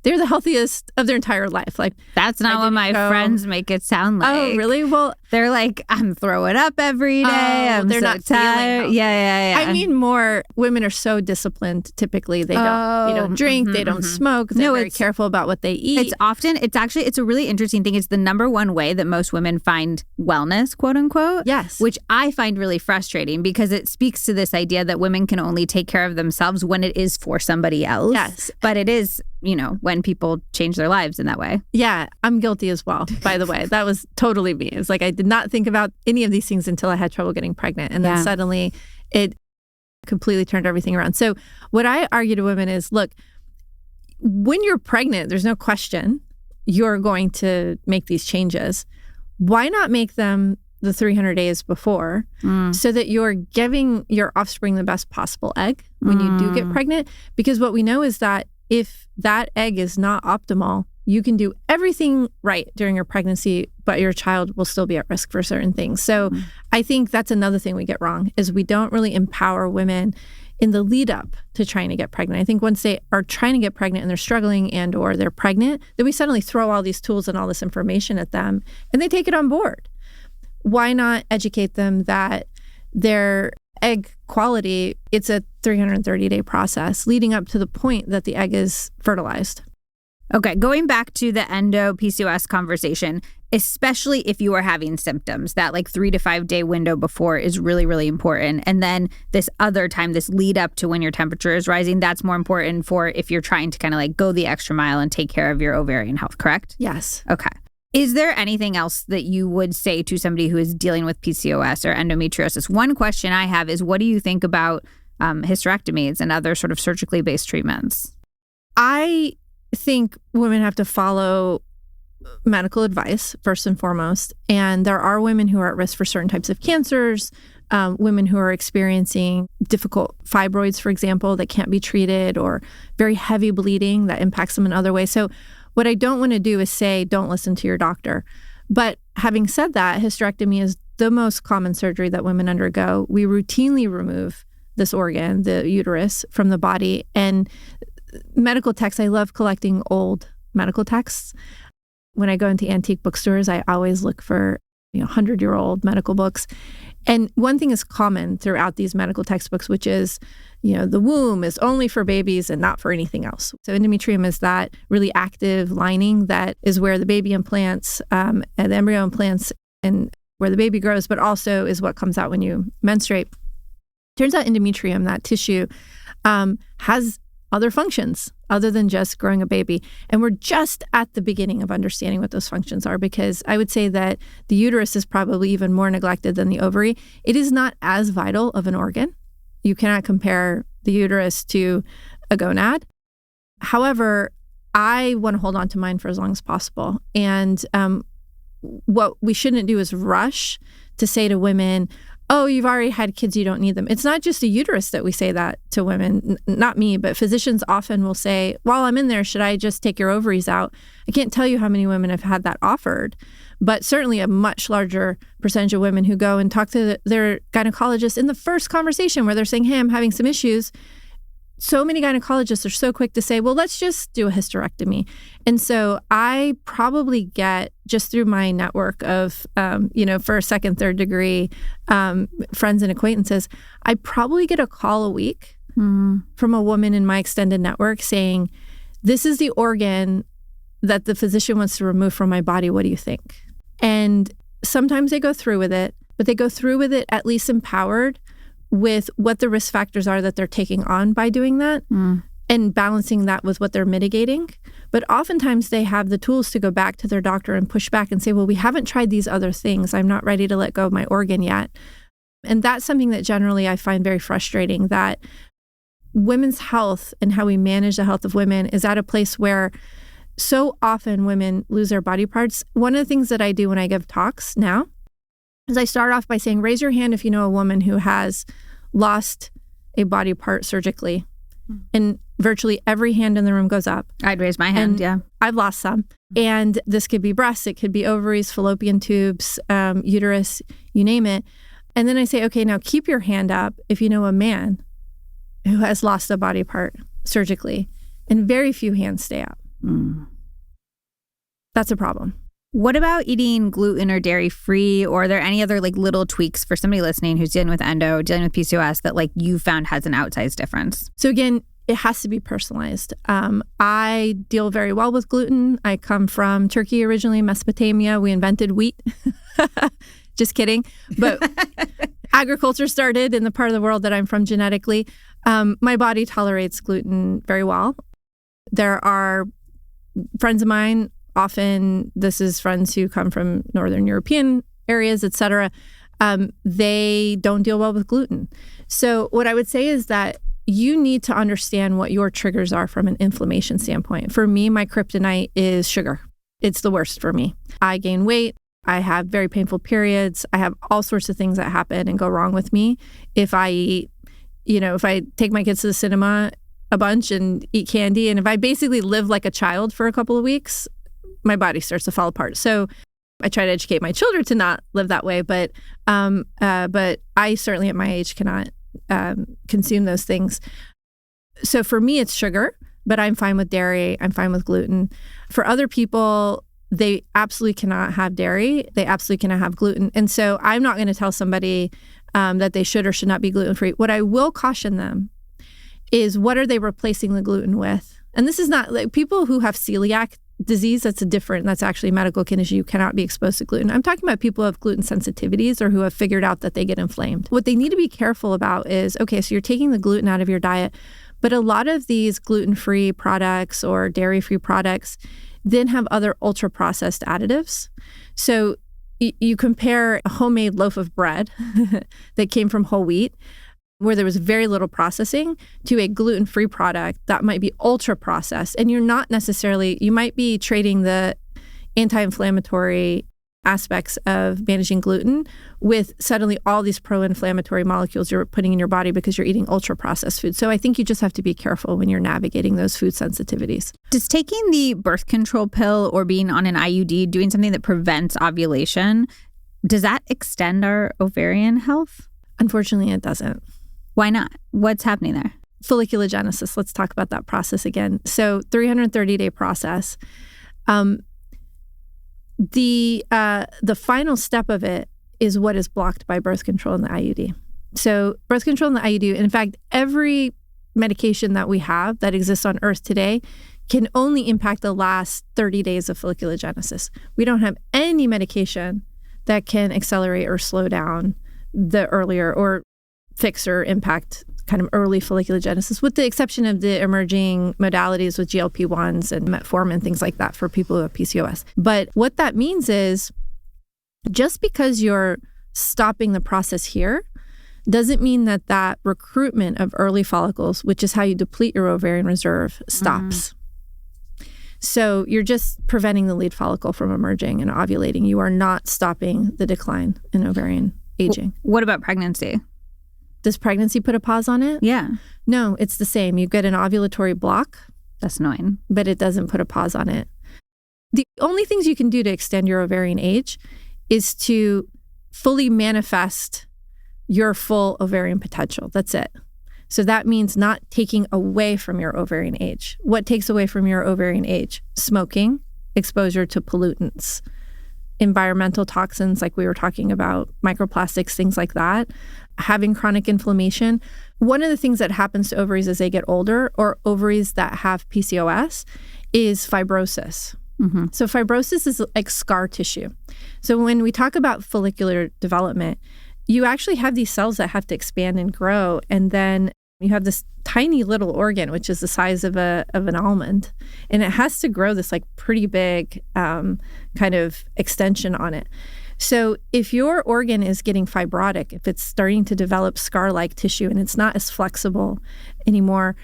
they're the healthiest of their entire life. Like that's not what my friends make it sound like. Oh, really? Well, they're like, I'm throwing up every day. They're so not tired. feeling Yeah. I mean, more women are so disciplined. Typically, they don't drink, they don't smoke. They're very careful about what they eat. It's a really interesting thing. It's the number one way that most women find wellness, quote unquote. Yes. Which I find really frustrating because it speaks to this idea that women can only take care of themselves when it is for somebody else. Yes. But it is, when people change their lives in that way. Yeah, I'm guilty as well, by the way. That was totally me. It was like I did not think about any of these things until I had trouble getting pregnant. And then suddenly it completely turned everything around. So what I argue to women is, look, when you're pregnant, there's no question you're going to make these changes. Why not make them the 300 days before so that you're giving your offspring the best possible egg when you do get pregnant? Because what we know is that if that egg is not optimal, you can do everything right during your pregnancy, but your child will still be at risk for certain things. So I think that's another thing we get wrong is we don't really empower women in the lead up to trying to get pregnant. I think once they are trying to get pregnant and they're struggling and or they're pregnant, then we suddenly throw all these tools and all this information at them and they take it on board. Why not educate them that their egg quality, it's a 330-day process leading up to the point that the egg is fertilized. Okay, going back to the endo-PCOS conversation, especially if you are having symptoms, that like 3 to 5 day window before is really, really important. And then this other time, this lead up to when your temperature is rising, that's more important for if you're trying to kind of like go the extra mile and take care of your ovarian health, correct? Yes. Okay. Is there anything else that you would say to somebody who is dealing with PCOS or endometriosis? One question I have is, what do you think about hysterectomies and other sort of surgically based treatments? I think women have to follow medical advice first and foremost. And there are women who are at risk for certain types of cancers, women who are experiencing difficult fibroids, for example, that can't be treated, or very heavy bleeding that impacts them in other ways. So what I don't want to do is say, don't listen to your doctor. But having said that, hysterectomy is the most common surgery that women undergo. We routinely remove this organ, the uterus, from the body. And medical texts, I love collecting old medical texts. When I go into antique bookstores, I always look for 100-year-old medical books. And one thing is common throughout these medical textbooks, which is, the womb is only for babies and not for anything else. So endometrium is that really active lining that is where the baby implants and the embryo implants and where the baby grows, but also is what comes out when you menstruate. Turns out endometrium, that tissue, has other functions other than just growing a baby. And we're just at the beginning of understanding what those functions are, because I would say that the uterus is probably even more neglected than the ovary. It is not as vital of an organ. You cannot compare the uterus to a gonad. However, I want to hold on to mine for as long as possible. And what we shouldn't do is rush to say to women, oh, you've already had kids, you don't need them. It's not just a uterus that we say that to women, not me, but physicians often will say, while I'm in there, should I just take your ovaries out? I can't tell you how many women have had that offered, but certainly a much larger percentage of women who go and talk to their gynecologist in the first conversation where they're saying, hey, I'm having some issues. So many gynecologists are so quick to say, well, let's just do a hysterectomy. And so I probably get, just through my network of, first, second, third degree friends and acquaintances, I probably get a call a week from a woman in my extended network saying, this is the organ that the physician wants to remove from my body. What do you think? And sometimes they go through with it, but they go through with it at least empowered with what the risk factors are that they're taking on by doing that and balancing that with what they're mitigating. But oftentimes they have the tools to go back to their doctor and push back and say, well, we haven't tried these other things. I'm not ready to let go of my organ yet. And that's something that generally I find very frustrating, that women's health and how we manage the health of women is at a place where so often women lose their body parts. One of the things that I do when I give talks now is I start off by saying, raise your hand if you know a woman who has lost a body part surgically. And virtually every hand in the room goes up. I'd raise my hand, yeah. I've lost some. And this could be breasts, it could be ovaries, fallopian tubes, uterus, you name it. And then I say, okay, now keep your hand up if you know a man who has lost a body part surgically. And very few hands stay up. That's a problem. What about eating gluten or dairy free? Or are there any other like little tweaks for somebody listening who's dealing with endo, dealing with PCOS that like you found has an outsized difference? So again, it has to be personalized. I deal very well with gluten. I come from Turkey originally, Mesopotamia. We invented wheat. Just kidding. But agriculture started in the part of the world that I'm from genetically. My body tolerates gluten very well. There are friends of mine, often this is friends who come from Northern European areas, et cetera. They don't deal well with gluten. So what I would say is that you need to understand what your triggers are from an inflammation standpoint. For me, my kryptonite is sugar. It's the worst for me. I gain weight. I have very painful periods. I have all sorts of things that happen and go wrong with me if I eat, if I take my kids to the cinema a bunch and eat candy. And if I basically live like a child for a couple of weeks, my body starts to fall apart. So I try to educate my children to not live that way. But I certainly at my age cannot consume those things. So for me, it's sugar, but I'm fine with dairy. I'm fine with gluten. For other people, they absolutely cannot have dairy. They absolutely cannot have gluten. And so I'm not going to tell somebody that they should or should not be gluten-free. What I will caution them is, what are they replacing the gluten with? And this is not like people who have celiac disease. That's actually a medical condition. You cannot be exposed to gluten. I'm talking about people who have gluten sensitivities or who have figured out that they get inflamed. What they need to be careful about is, okay, so you're taking the gluten out of your diet, but a lot of these gluten-free products or dairy-free products then have other ultra-processed additives. So you compare a homemade loaf of bread that came from whole wheat, where there was very little processing, to a gluten-free product that might be ultra-processed. And you might be trading the anti-inflammatory aspects of managing gluten with suddenly all these pro-inflammatory molecules you're putting in your body because you're eating ultra-processed food. So I think you just have to be careful when you're navigating those food sensitivities. Does taking the birth control pill or being on an IUD, doing something that prevents ovulation, does that extend our ovarian health? Unfortunately, it doesn't. Why not? What's happening there? Folliculogenesis. Let's talk about that process again. So 330-day process. The final step of it is what is blocked by birth control in the IUD. So birth control in the IUD, in fact, every medication that we have that exists on Earth today can only impact the last 30 days of folliculogenesis. We don't have any medication that can accelerate or slow down the earlier or fix or impact kind of early folliculogenesis, with the exception of the emerging modalities with GLP-1s and metformin, things like that for people who have PCOS. But what that means is, just because you're stopping the process here doesn't mean that recruitment of early follicles, which is how you deplete your ovarian reserve, stops. So you're just preventing the lead follicle from emerging and ovulating. You are not stopping the decline in ovarian aging. What about pregnancy? Does pregnancy put a pause on it? Yeah. No, it's the same. You get an ovulatory block. That's annoying. But it doesn't put a pause on it. The only things you can do to extend your ovarian age is to fully manifest your full ovarian potential. That's it. So that means not taking away from your ovarian age. What takes away from your ovarian age? Smoking, exposure to pollutants, environmental toxins, like we were talking about, microplastics, things like that, having chronic inflammation. One of the things that happens to ovaries as they get older, or ovaries that have PCOS, is fibrosis. Mm-hmm. So fibrosis is like scar tissue. So when we talk about follicular development, you actually have these cells that have to expand and grow, and then you have this tiny little organ, which is the size of an almond, and it has to grow this like pretty big kind of extension on it. So if your organ is getting fibrotic, if it's starting to develop scar-like tissue and it's not as flexible anymore,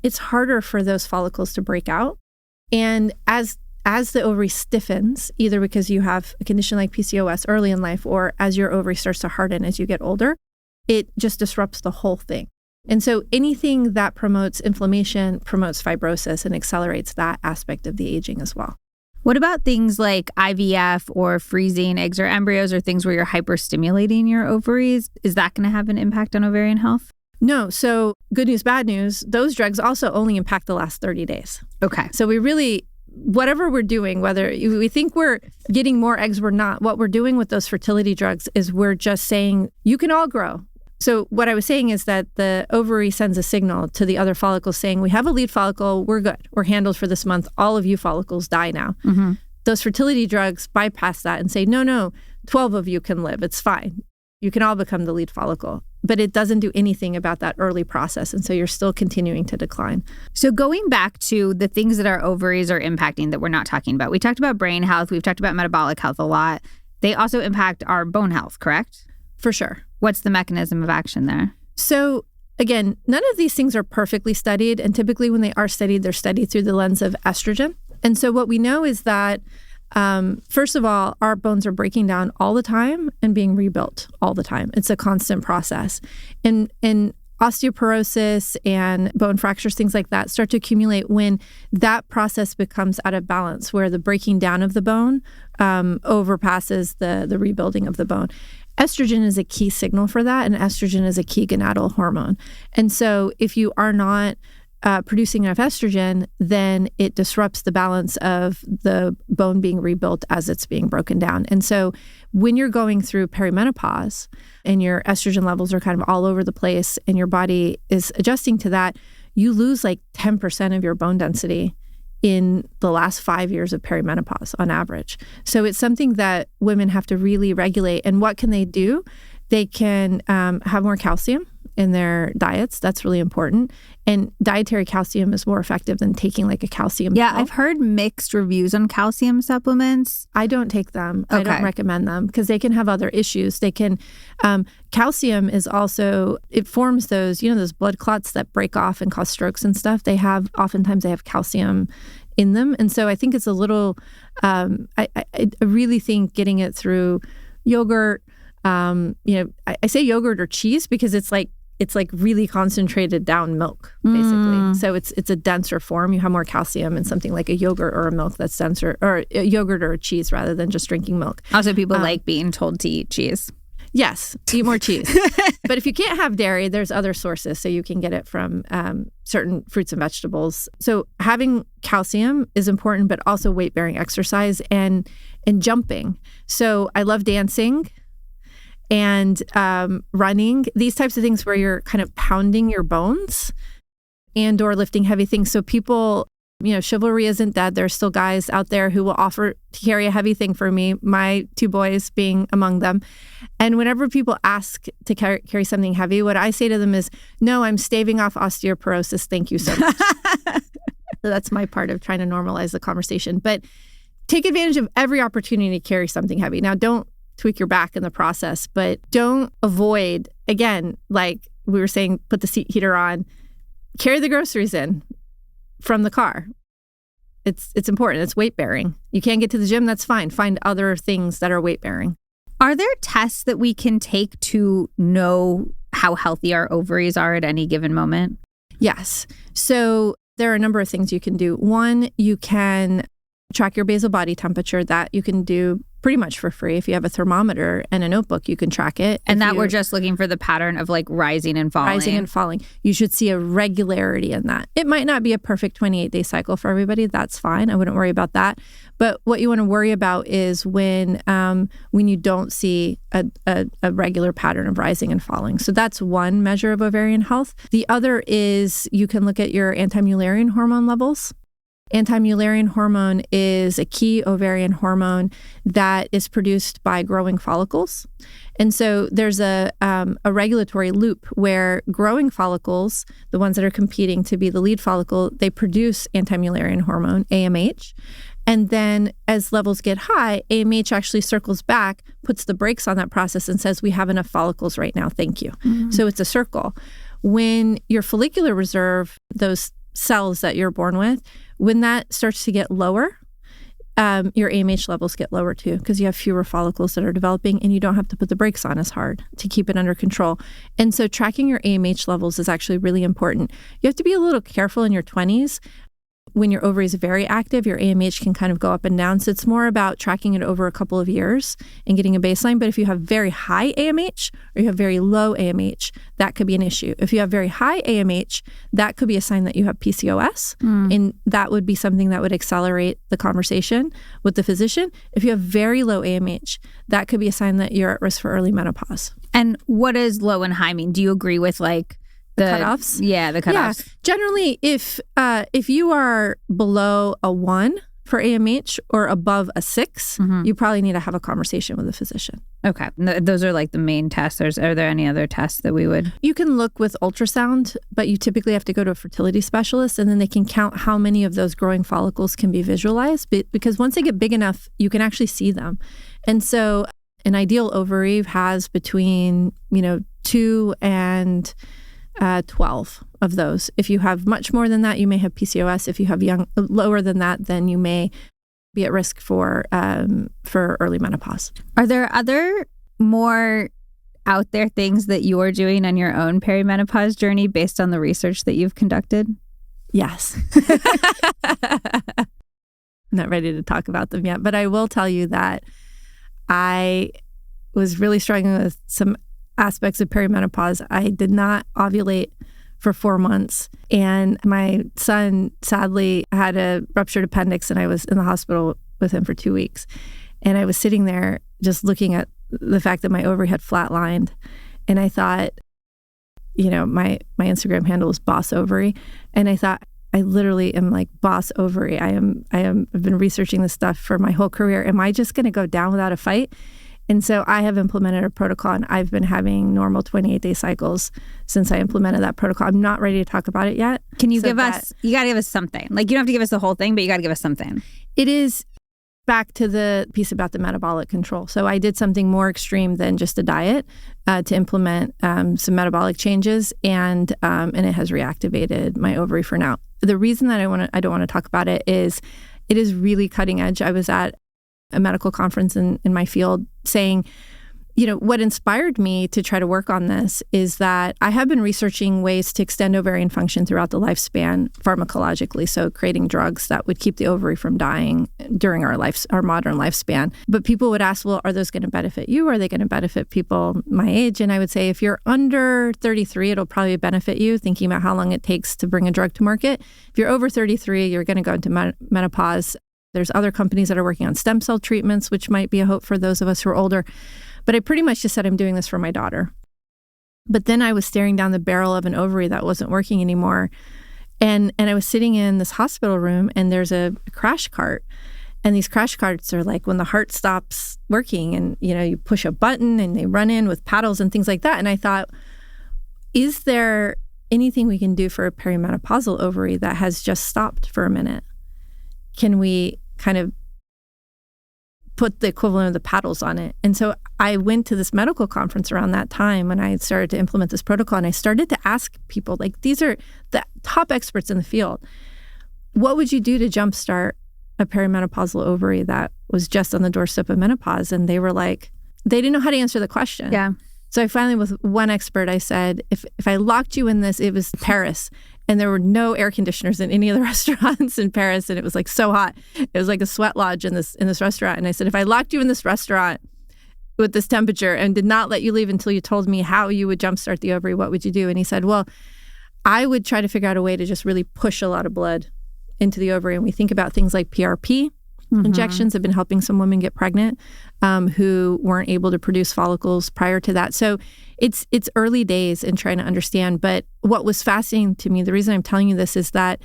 it's harder for those follicles to break out. And as the ovary stiffens, either because you have a condition like PCOS early in life, or as your ovary starts to harden as you get older, it just disrupts the whole thing. And so anything that promotes inflammation promotes fibrosis and accelerates that aspect of the aging as well. What about things like IVF or freezing eggs or embryos, or things where you're hyperstimulating your ovaries? Is that going to have an impact on ovarian health? No. So good news, bad news, those drugs also only impact the last 30 days. Okay. So we really, whatever we're doing, whether we think we're getting more eggs, we're not. What we're doing with those fertility drugs is we're just saying, you can all grow. So what I was saying is that the ovary sends a signal to the other follicles saying, we have a lead follicle, we're good, we're handled for this month, all of you follicles die now. Mm-hmm. Those fertility drugs bypass that and say, no, 12 of you can live, it's fine. You can all become the lead follicle. But it doesn't do anything about that early process. And so you're still continuing to decline. So going back to the things that our ovaries are impacting that we're not talking about, we talked about brain health, we've talked about metabolic health a lot. They also impact our bone health, correct? For sure. What's the mechanism of action there? So again, none of these things are perfectly studied. And typically when they are studied, they're studied through the lens of estrogen. And so what we know is that, first of all, our bones are breaking down all the time and being rebuilt all the time. It's a constant process. And osteoporosis and bone fractures, things like that, start to accumulate when that process becomes out of balance, where the breaking down of the bone overpasses the rebuilding of the bone. Estrogen is a key signal for that, and estrogen is a key gonadal hormone. And so if you are not producing enough estrogen, then it disrupts the balance of the bone being rebuilt as it's being broken down. And so when you're going through perimenopause and your estrogen levels are kind of all over the place and your body is adjusting to that, you lose like 10% of your bone density in the last 5 years of perimenopause on average. So it's something that women have to really regulate. And what can they do? They can have more calcium in their diets. That's really important. And dietary calcium is more effective than taking like a calcium pill. I've heard mixed reviews on calcium supplements. I don't take them. Okay. I don't recommend them because they can have other issues. They can, calcium is also, it forms those, those blood clots that break off and cause strokes and stuff. Oftentimes they have calcium in them. And so I think it's a little, I really think getting it through yogurt, I say yogurt or cheese because it's like really concentrated down milk, basically. So it's a denser form. You have more calcium in something like a yogurt or a milk that's denser, or a yogurt or a cheese rather than just drinking milk. Also, people like being told to eat cheese. Yes, eat more cheese. But if you can't have dairy, there's other sources. So you can get it from certain fruits and vegetables. So having calcium is important, but also weight-bearing exercise and jumping. So I love dancing and running, these types of things where you're kind of pounding your bones and or lifting heavy things. So people, chivalry isn't dead. There's still guys out there who will offer to carry a heavy thing for me, my 2 boys being among them. And whenever people ask to carry something heavy, what I say to them is, no, I'm staving off osteoporosis. Thank you so much. So that's my part of trying to normalize the conversation. But take advantage of every opportunity to carry something heavy. Now, don't tweak your back in the process, but don't avoid, again, like we were saying, put the seat heater on, carry the groceries in from the car. It's important. It's weight bearing. You can't get to the gym, that's fine. Find other things that are weight bearing. Are there tests that we can take to know how healthy our ovaries are at any given moment? Yes. So there are a number of things you can do. One, you can track your basal body temperature. That you can do pretty much for free. If you have a thermometer and a notebook, you can track it. And that we're just looking for the pattern of like rising and falling. Rising and falling. You should see a regularity in that. It might not be a perfect 28-day cycle for everybody. That's fine. I wouldn't worry about that. But what you want to worry about is when you don't see a regular pattern of rising and falling. So that's one measure of ovarian health. The other is you can look at your anti-Mullerian hormone levels. Anti-Mullerian hormone is a key ovarian hormone that is produced by growing follicles. And so there's a regulatory loop where growing follicles, the ones that are competing to be the lead follicle, they produce anti-Mullerian hormone, AMH. And then as levels get high, AMH actually circles back, puts the brakes on that process and says, we have enough follicles right now, thank you. Mm-hmm. So it's a circle. When your follicular reserve, those cells that you're born with, when that starts to get lower, your AMH levels get lower too, because you have fewer follicles that are developing and you don't have to put the brakes on as hard to keep it under control. And so tracking your AMH levels is actually really important. You have to be a little careful in your 20s. When your ovary is very active, your AMH can kind of go up and down. So it's more about tracking it over a couple of years and getting a baseline. But if you have very high AMH or you have very low AMH, that could be an issue. If you have very high AMH, that could be a sign that you have PCOS. And that would be something that would accelerate the conversation with the physician. If you have very low AMH, that could be a sign that you're at risk for early menopause. And what does low and high mean? Do you agree with like the cutoffs? Yeah, the cutoffs. Yeah. Generally, if you are below a 1 for AMH or above a 6, you probably need to have a conversation with a physician. Okay. Those are like the main tests. Are there any other tests that we would? You can look with ultrasound, but you typically have to go to a fertility specialist, and then they can count how many of those growing follicles can be visualized, because once they get big enough, you can actually see them. And so an ideal ovary has between 2 and 12 of those. If you have much more than that, you may have PCOS. If you have lower than that, then you may be at risk for early menopause. Are there other more out there things that you're doing on your own perimenopause journey based on the research that you've conducted? Yes. I'm not ready to talk about them yet, but I will tell you that I was really struggling with some aspects of perimenopause. I did not ovulate for 4 months, and my son sadly had a ruptured appendix, and I was in the hospital with him for 2 weeks. And I was sitting there just looking at the fact that my ovary had flatlined, and I thought, my Instagram handle is Boss Ovary, and I thought, I literally am like Boss Ovary. I've been researching this stuff for my whole career. Am I just going to go down without a fight? And so I have implemented a protocol, and I've been having normal 28-day cycles since I implemented that protocol. I'm not ready to talk about it yet. Can you give us, you got to give us something. Like, you don't have to give us the whole thing, but you got to give us something. It is back to the piece about the metabolic control. So I did something more extreme than just a diet to implement some metabolic changes, and it has reactivated my ovary for now. The reason that I don't want to talk about it is really cutting edge. I was at a medical conference in my field saying, what inspired me to try to work on this is that I have been researching ways to extend ovarian function throughout the lifespan pharmacologically, so creating drugs that would keep the ovary from dying during our modern lifespan. But people would ask, well, are those going to benefit you? Are they going to benefit people my age? And I would say, if you're under 33, it'll probably benefit you, thinking about how long it takes to bring a drug to market. If you're over 33, you're going to go into menopause. There's other companies that are working on stem cell treatments, which might be a hope for those of us who are older. But I pretty much just said, I'm doing this for my daughter. But then I was staring down the barrel of an ovary that wasn't working anymore. And I was sitting in this hospital room, and there's a crash cart. And these crash carts are like when the heart stops working, and you push a button and they run in with paddles and things like that. And I thought, is there anything we can do for a perimenopausal ovary that has just stopped for a minute? Can we kind of put the equivalent of the paddles on it? And so I went to this medical conference around that time when I started to implement this protocol, and I started to ask people, like, these are the top experts in the field, what would you do to jumpstart a perimenopausal ovary that was just on the doorstep of menopause? And they were like, they didn't know how to answer the question. Yeah. So I finally, with one expert, I said, if I locked you in this, it was Paris, and there were no air conditioners in any of the restaurants in Paris, and it was like so hot. It was like a sweat lodge in this restaurant. And I said, if I locked you in this restaurant with this temperature and did not let you leave until you told me how you would jumpstart the ovary, what would you do? And he said, well, I would try to figure out a way to just really push a lot of blood into the ovary. And we think about things like PRP, Injections have been helping some women get pregnant who weren't able to produce follicles prior to that. So it's early days in trying to understand. But what was fascinating to me, the reason I'm telling you this is that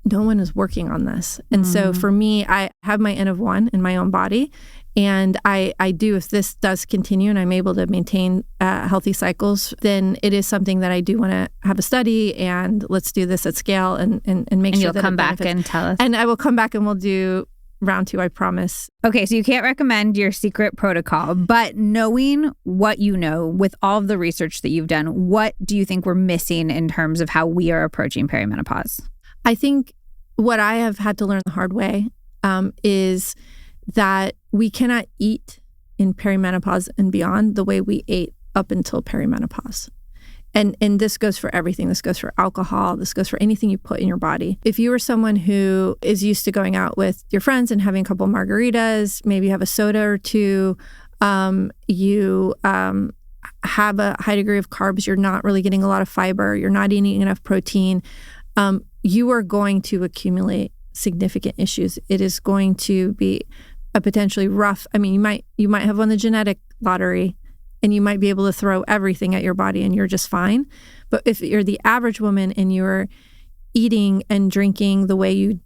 no one is working on this. And so for me, I have my N of 1 in my own body. And I do, if this does continue and I'm able to maintain healthy cycles, then it is something that I do want to have a study, and let's do this at scale and make sure that And you'll come back and tell us. And I will come back and we'll do round 2, I promise. Okay, so you can't recommend your secret protocol, but knowing what you know with all of the research that you've done, what do you think we're missing in terms of how we are approaching perimenopause? I think what I have had to learn the hard way is that we cannot eat in perimenopause and beyond the way we ate up until perimenopause. And this goes for everything. This goes for alcohol. This goes for anything you put in your body. If you are someone who is used to going out with your friends and having a couple margaritas, maybe you have a soda or two, you have a high degree of carbs, you're not really getting a lot of fiber, you're not eating enough protein, you are going to accumulate significant issues. It is going to be a potentially rough, I mean, you might have won the genetic lottery and you might be able to throw everything at your body and you're just fine. But if you're the average woman and you're eating and drinking the way you,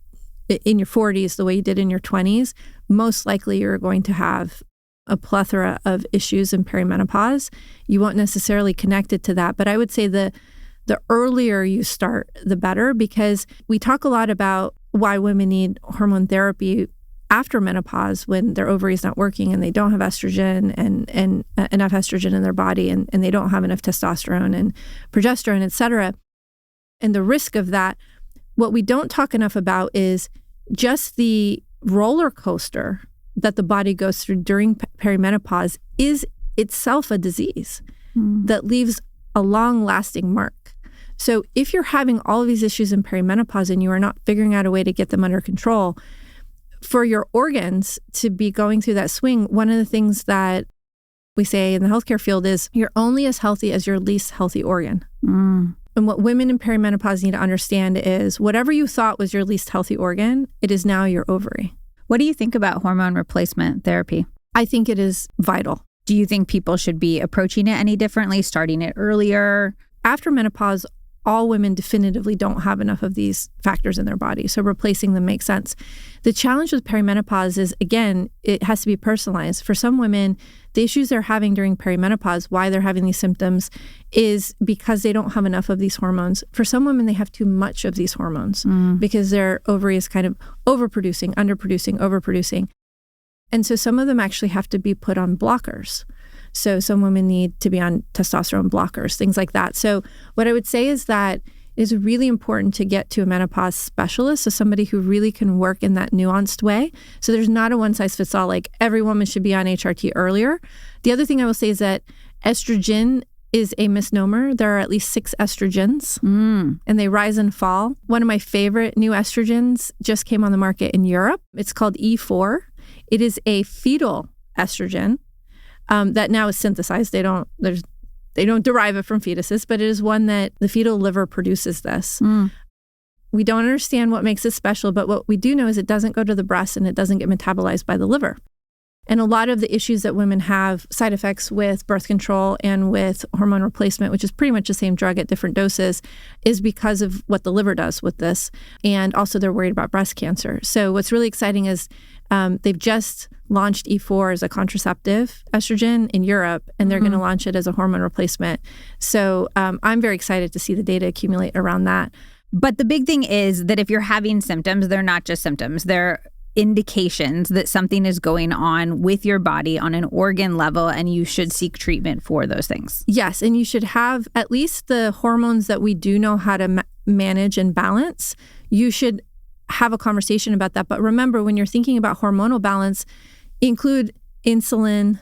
in your 40s, the way you did in your 20s, most likely you're going to have a plethora of issues in perimenopause. You won't necessarily connect it to that. But I would say the earlier you start, the better, because we talk a lot about why women need hormone therapy after menopause when their ovary is not working and they don't have estrogen and enough estrogen in their body and they don't have enough testosterone and progesterone, et cetera. And the risk of that, what we don't talk enough about is just the roller coaster that the body goes through during perimenopause is itself a disease that leaves a long-lasting mark. So if you're having all of these issues in perimenopause and you are not figuring out a way to get them under control, for your organs to be going through that swing, one of the things that we say in the healthcare field is you're only as healthy as your least healthy organ. And what women in perimenopause need to understand is whatever you thought was your least healthy organ, it is now your ovary. What do you think about hormone replacement therapy? I think it is vital. Do you think people should be approaching it any differently, starting it earlier? After menopause, all women definitively don't have enough of these factors in their body, so replacing them makes sense. The challenge with perimenopause is, again, it has to be personalized. For some women, the issues they're having during perimenopause, why they're having these symptoms, is because they don't have enough of these hormones. For some women, they have too much of these hormones because their ovary is kind of overproducing, underproducing, overproducing. And so some of them actually have to be put on blockers. So some women need to be on testosterone blockers, things like that. So what I would say is that it is really important to get to a menopause specialist, so somebody who really can work in that nuanced way. So there's not a one-size-fits-all, like every woman should be on HRT earlier. The other thing I will say is that estrogen is a misnomer. There are at least 6 estrogens, and they rise and fall. One of my favorite new estrogens just came on the market in Europe. It's called E4. It is a fetal estrogen. That now is synthesized. They don't derive it from fetuses, but it is one that the fetal liver produces this. We don't understand what makes it special, but what we do know is it doesn't go to the breast and it doesn't get metabolized by the liver. And a lot of the issues that women have, side effects with birth control and with hormone replacement, which is pretty much the same drug at different doses, is because of what the liver does with this. And also they're worried about breast cancer. So what's really exciting is they've just launched E4 as a contraceptive estrogen in Europe, and they're going to launch it as a hormone replacement. So I'm very excited to see the data accumulate around that. But the big thing is that if you're having symptoms, they're not just symptoms. They're indications that something is going on with your body on an organ level, and you should seek treatment for those things. Yes, and you should have at least the hormones that we do know how to manage and balance. You should have a conversation about that. But remember, when you're thinking about hormonal balance, include insulin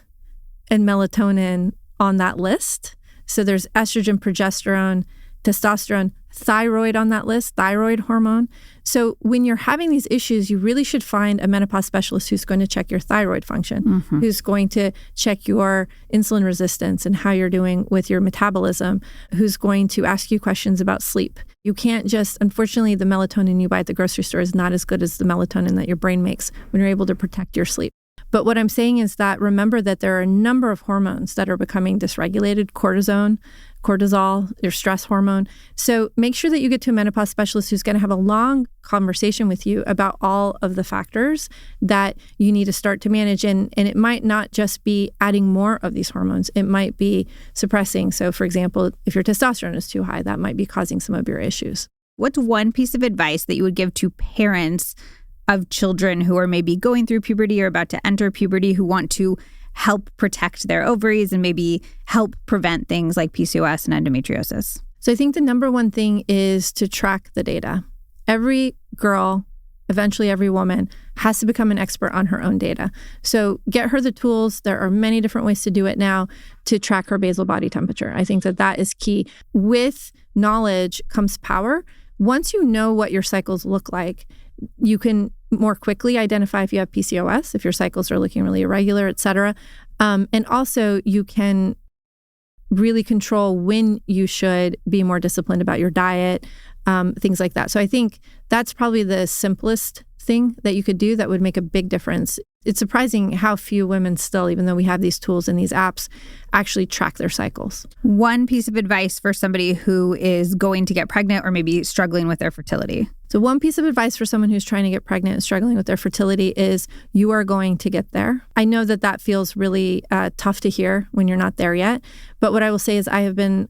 and melatonin on that list. So there's estrogen, progesterone, testosterone, thyroid on that list, thyroid hormone. So when you're having these issues, you really should find a menopause specialist who's going to check your thyroid function, who's going to check your insulin resistance and how you're doing with your metabolism, who's going to ask you questions about sleep. You can't just, unfortunately, the melatonin you buy at the grocery store is not as good as the melatonin that your brain makes when you're able to protect your sleep. But what I'm saying is that remember that there are a number of hormones that are becoming dysregulated, cortisol, your stress hormone. So make sure that you get to a menopause specialist who's going to have a long conversation with you about all of the factors that you need to start to manage. And it might not just be adding more of these hormones. It might be suppressing. So for example, if your testosterone is too high, that might be causing some of your issues. What's one piece of advice that you would give to parents of children who are maybe going through puberty or about to enter puberty who want to help protect their ovaries and maybe help prevent things like PCOS and endometriosis? So I think the number one thing is to track the data. Every girl, eventually every woman, has to become an expert on her own data. So get her the tools. There are many different ways to do it now to track her basal body temperature. I think that is key. With knowledge comes power. Once you know what your cycles look like, you can more quickly identify if you have PCOS, if your cycles are looking really irregular, et cetera. And also you can really control when you should be more disciplined about your diet, things like that. So I think that's probably the simplest thing that you could do that would make a big difference. It's surprising how few women still, even though we have these tools and these apps, actually track their cycles. One piece of advice for somebody who is going to get pregnant or maybe struggling with their fertility. So one piece of advice for someone who's trying to get pregnant and struggling with their fertility is you are going to get there. I know that feels really tough to hear when you're not there yet. But what I will say is I have been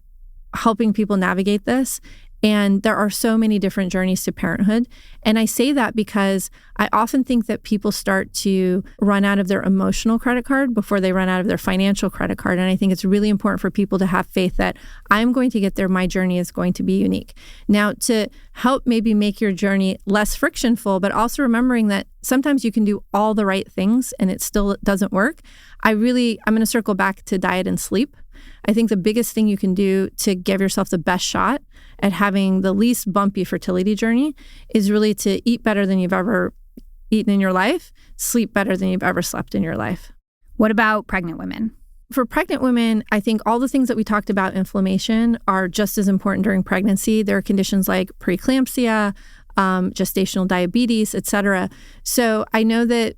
helping people navigate this. And there are so many different journeys to parenthood. And I say that because I often think that people start to run out of their emotional credit card before they run out of their financial credit card. And I think it's really important for people to have faith that I'm going to get there. My journey is going to be unique. Now, to help maybe make your journey less frictionful, but also remembering that sometimes you can do all the right things and it still doesn't work. I'm going to circle back to diet and sleep. I think the biggest thing you can do to give yourself the best shot at having the least bumpy fertility journey is really to eat better than you've ever eaten in your life, sleep better than you've ever slept in your life. What about pregnant women? For pregnant women, I think all the things that we talked about, inflammation, are just as important during pregnancy. There are conditions like preeclampsia, gestational diabetes, et cetera. So I know that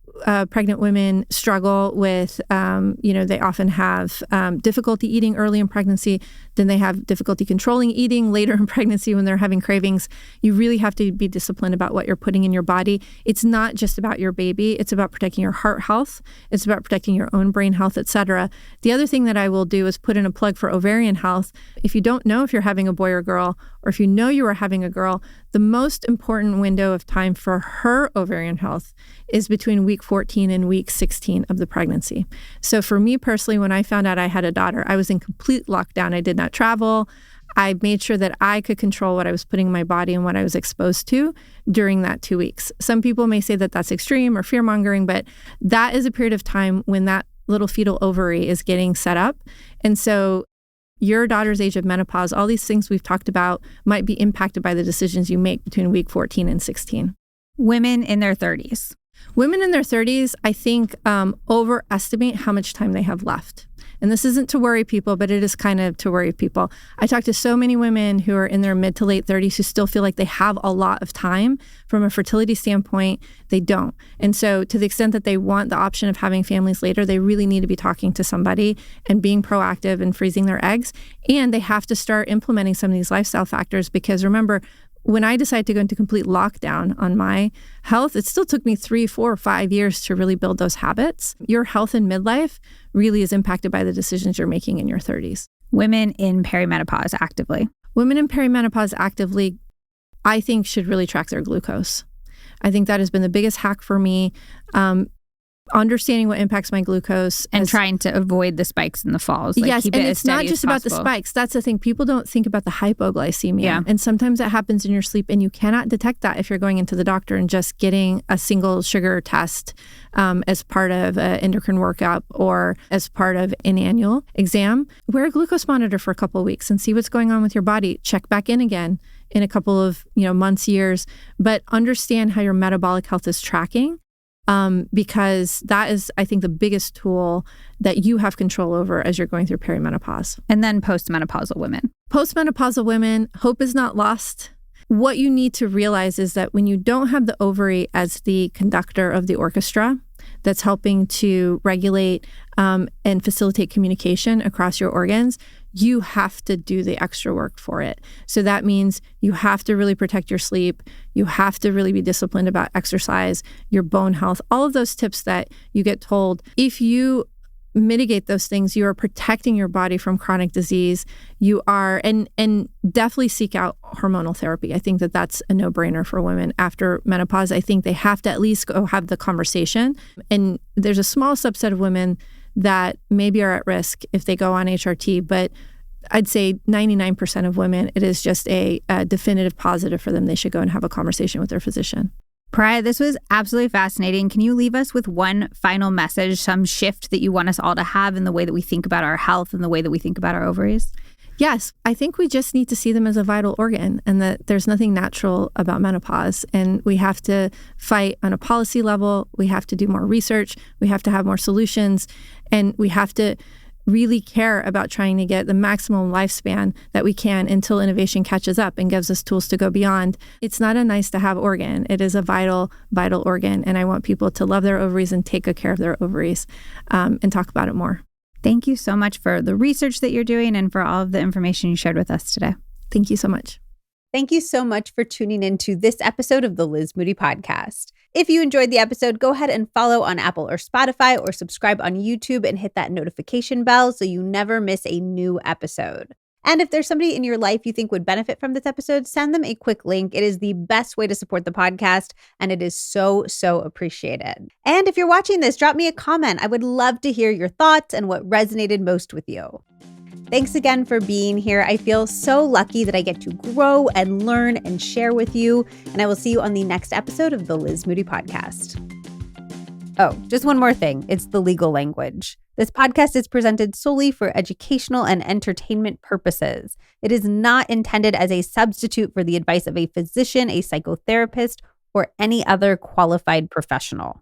pregnant women struggle with, they often have difficulty eating early in pregnancy. Then they have difficulty controlling eating later in pregnancy when they're having cravings. You really have to be disciplined about what you're putting in your body. It's not just about your baby. It's about protecting your heart health. It's about protecting your own brain health, et cetera. The other thing that I will do is put in a plug for ovarian health. If you don't know if you're having a boy or girl, or if you know you are having a girl, the most important window of time for her ovarian health is between week 14 and week 16 of the pregnancy. So for me personally, when I found out I had a daughter, I was in complete lockdown. I did not travel. I made sure that I could control what I was putting in my body and what I was exposed to during that 2 weeks. Some people may say that that's extreme or fear-mongering, but that is a period of time when that little fetal ovary is getting set up. And so your daughter's age of menopause, all these things we've talked about might be impacted by the decisions you make between week 14 and 16. Women in their 30s. Women in their 30s, I think, overestimate how much time they have left. And this isn't to worry people, but it is kind of to worry people. I talk to so many women who are in their mid to late 30s who still feel like they have a lot of time. From a fertility standpoint, they don't. And so to the extent that they want the option of having families later, they really need to be talking to somebody and being proactive and freezing their eggs. And they have to start implementing some of these lifestyle factors because remember, when I decided to go into complete lockdown on my health, it still took me 3, 4, 5 years to really build those habits. Your health in midlife really is impacted by the decisions you're making in your 30s. Women in perimenopause actively. Women in perimenopause actively, I think, should really track their glucose. I think that has been the biggest hack for me. Understanding what impacts my glucose. And trying to avoid the spikes and the falls. Yes, and it's not just about the spikes. That's the thing. People don't think about the hypoglycemia. Yeah. And sometimes that happens in your sleep, and you cannot detect that if you're going into the doctor and just getting a single sugar test as part of an endocrine workup or as part of an annual exam. Wear a glucose monitor for a couple of weeks and see what's going on with your body. Check back in again in a couple of months, years, but understand how your metabolic health is tracking. Because that is, I think, the biggest tool that you have control over as you're going through perimenopause. And then postmenopausal women. Postmenopausal women, hope is not lost. What you need to realize is that when you don't have the ovary as the conductor of the orchestra that's helping to regulate and facilitate communication across your organs, you have to do the extra work for it. So that means you have to really protect your sleep. You have to really be disciplined about exercise, your bone health, all of those tips that you get told. If you mitigate those things, you are protecting your body from chronic disease. You are, and definitely seek out hormonal therapy. I think that that's a no-brainer for women after menopause. I think they have to at least go have the conversation. And there's a small subset of women that maybe are at risk if they go on HRT, but I'd say 99% of women, it is just a definitive positive for them. They should go and have a conversation with their physician. Piraye, this was absolutely fascinating. Can you leave us with one final message, some shift that you want us all to have in the way that we think about our health and the way that we think about our ovaries? Yes, I think we just need to see them as a vital organ and that there's nothing natural about menopause. And we have to fight on a policy level. We have to do more research. We have to have more solutions. And we have to really care about trying to get the maximum lifespan that we can until innovation catches up and gives us tools to go beyond. It's not a nice to have organ. It is a vital, vital organ. And I want people to love their ovaries and take good care of their ovaries and talk about it more. Thank you so much for the research that you're doing and for all of the information you shared with us today. Thank you so much. Thank you so much for tuning in to this episode of the Liz Moody Podcast. If you enjoyed the episode, go ahead and follow on Apple or Spotify or subscribe on YouTube and hit that notification bell so you never miss a new episode. And if there's somebody in your life you think would benefit from this episode, send them a quick link. It is the best way to support the podcast, and it is so, so appreciated. And if you're watching this, drop me a comment. I would love to hear your thoughts and what resonated most with you. Thanks again for being here. I feel so lucky that I get to grow and learn and share with you. And I will see you on the next episode of the Liz Moody Podcast. Oh, just one more thing. It's the legal language. This podcast is presented solely for educational and entertainment purposes. It is not intended as a substitute for the advice of a physician, a psychotherapist, or any other qualified professional.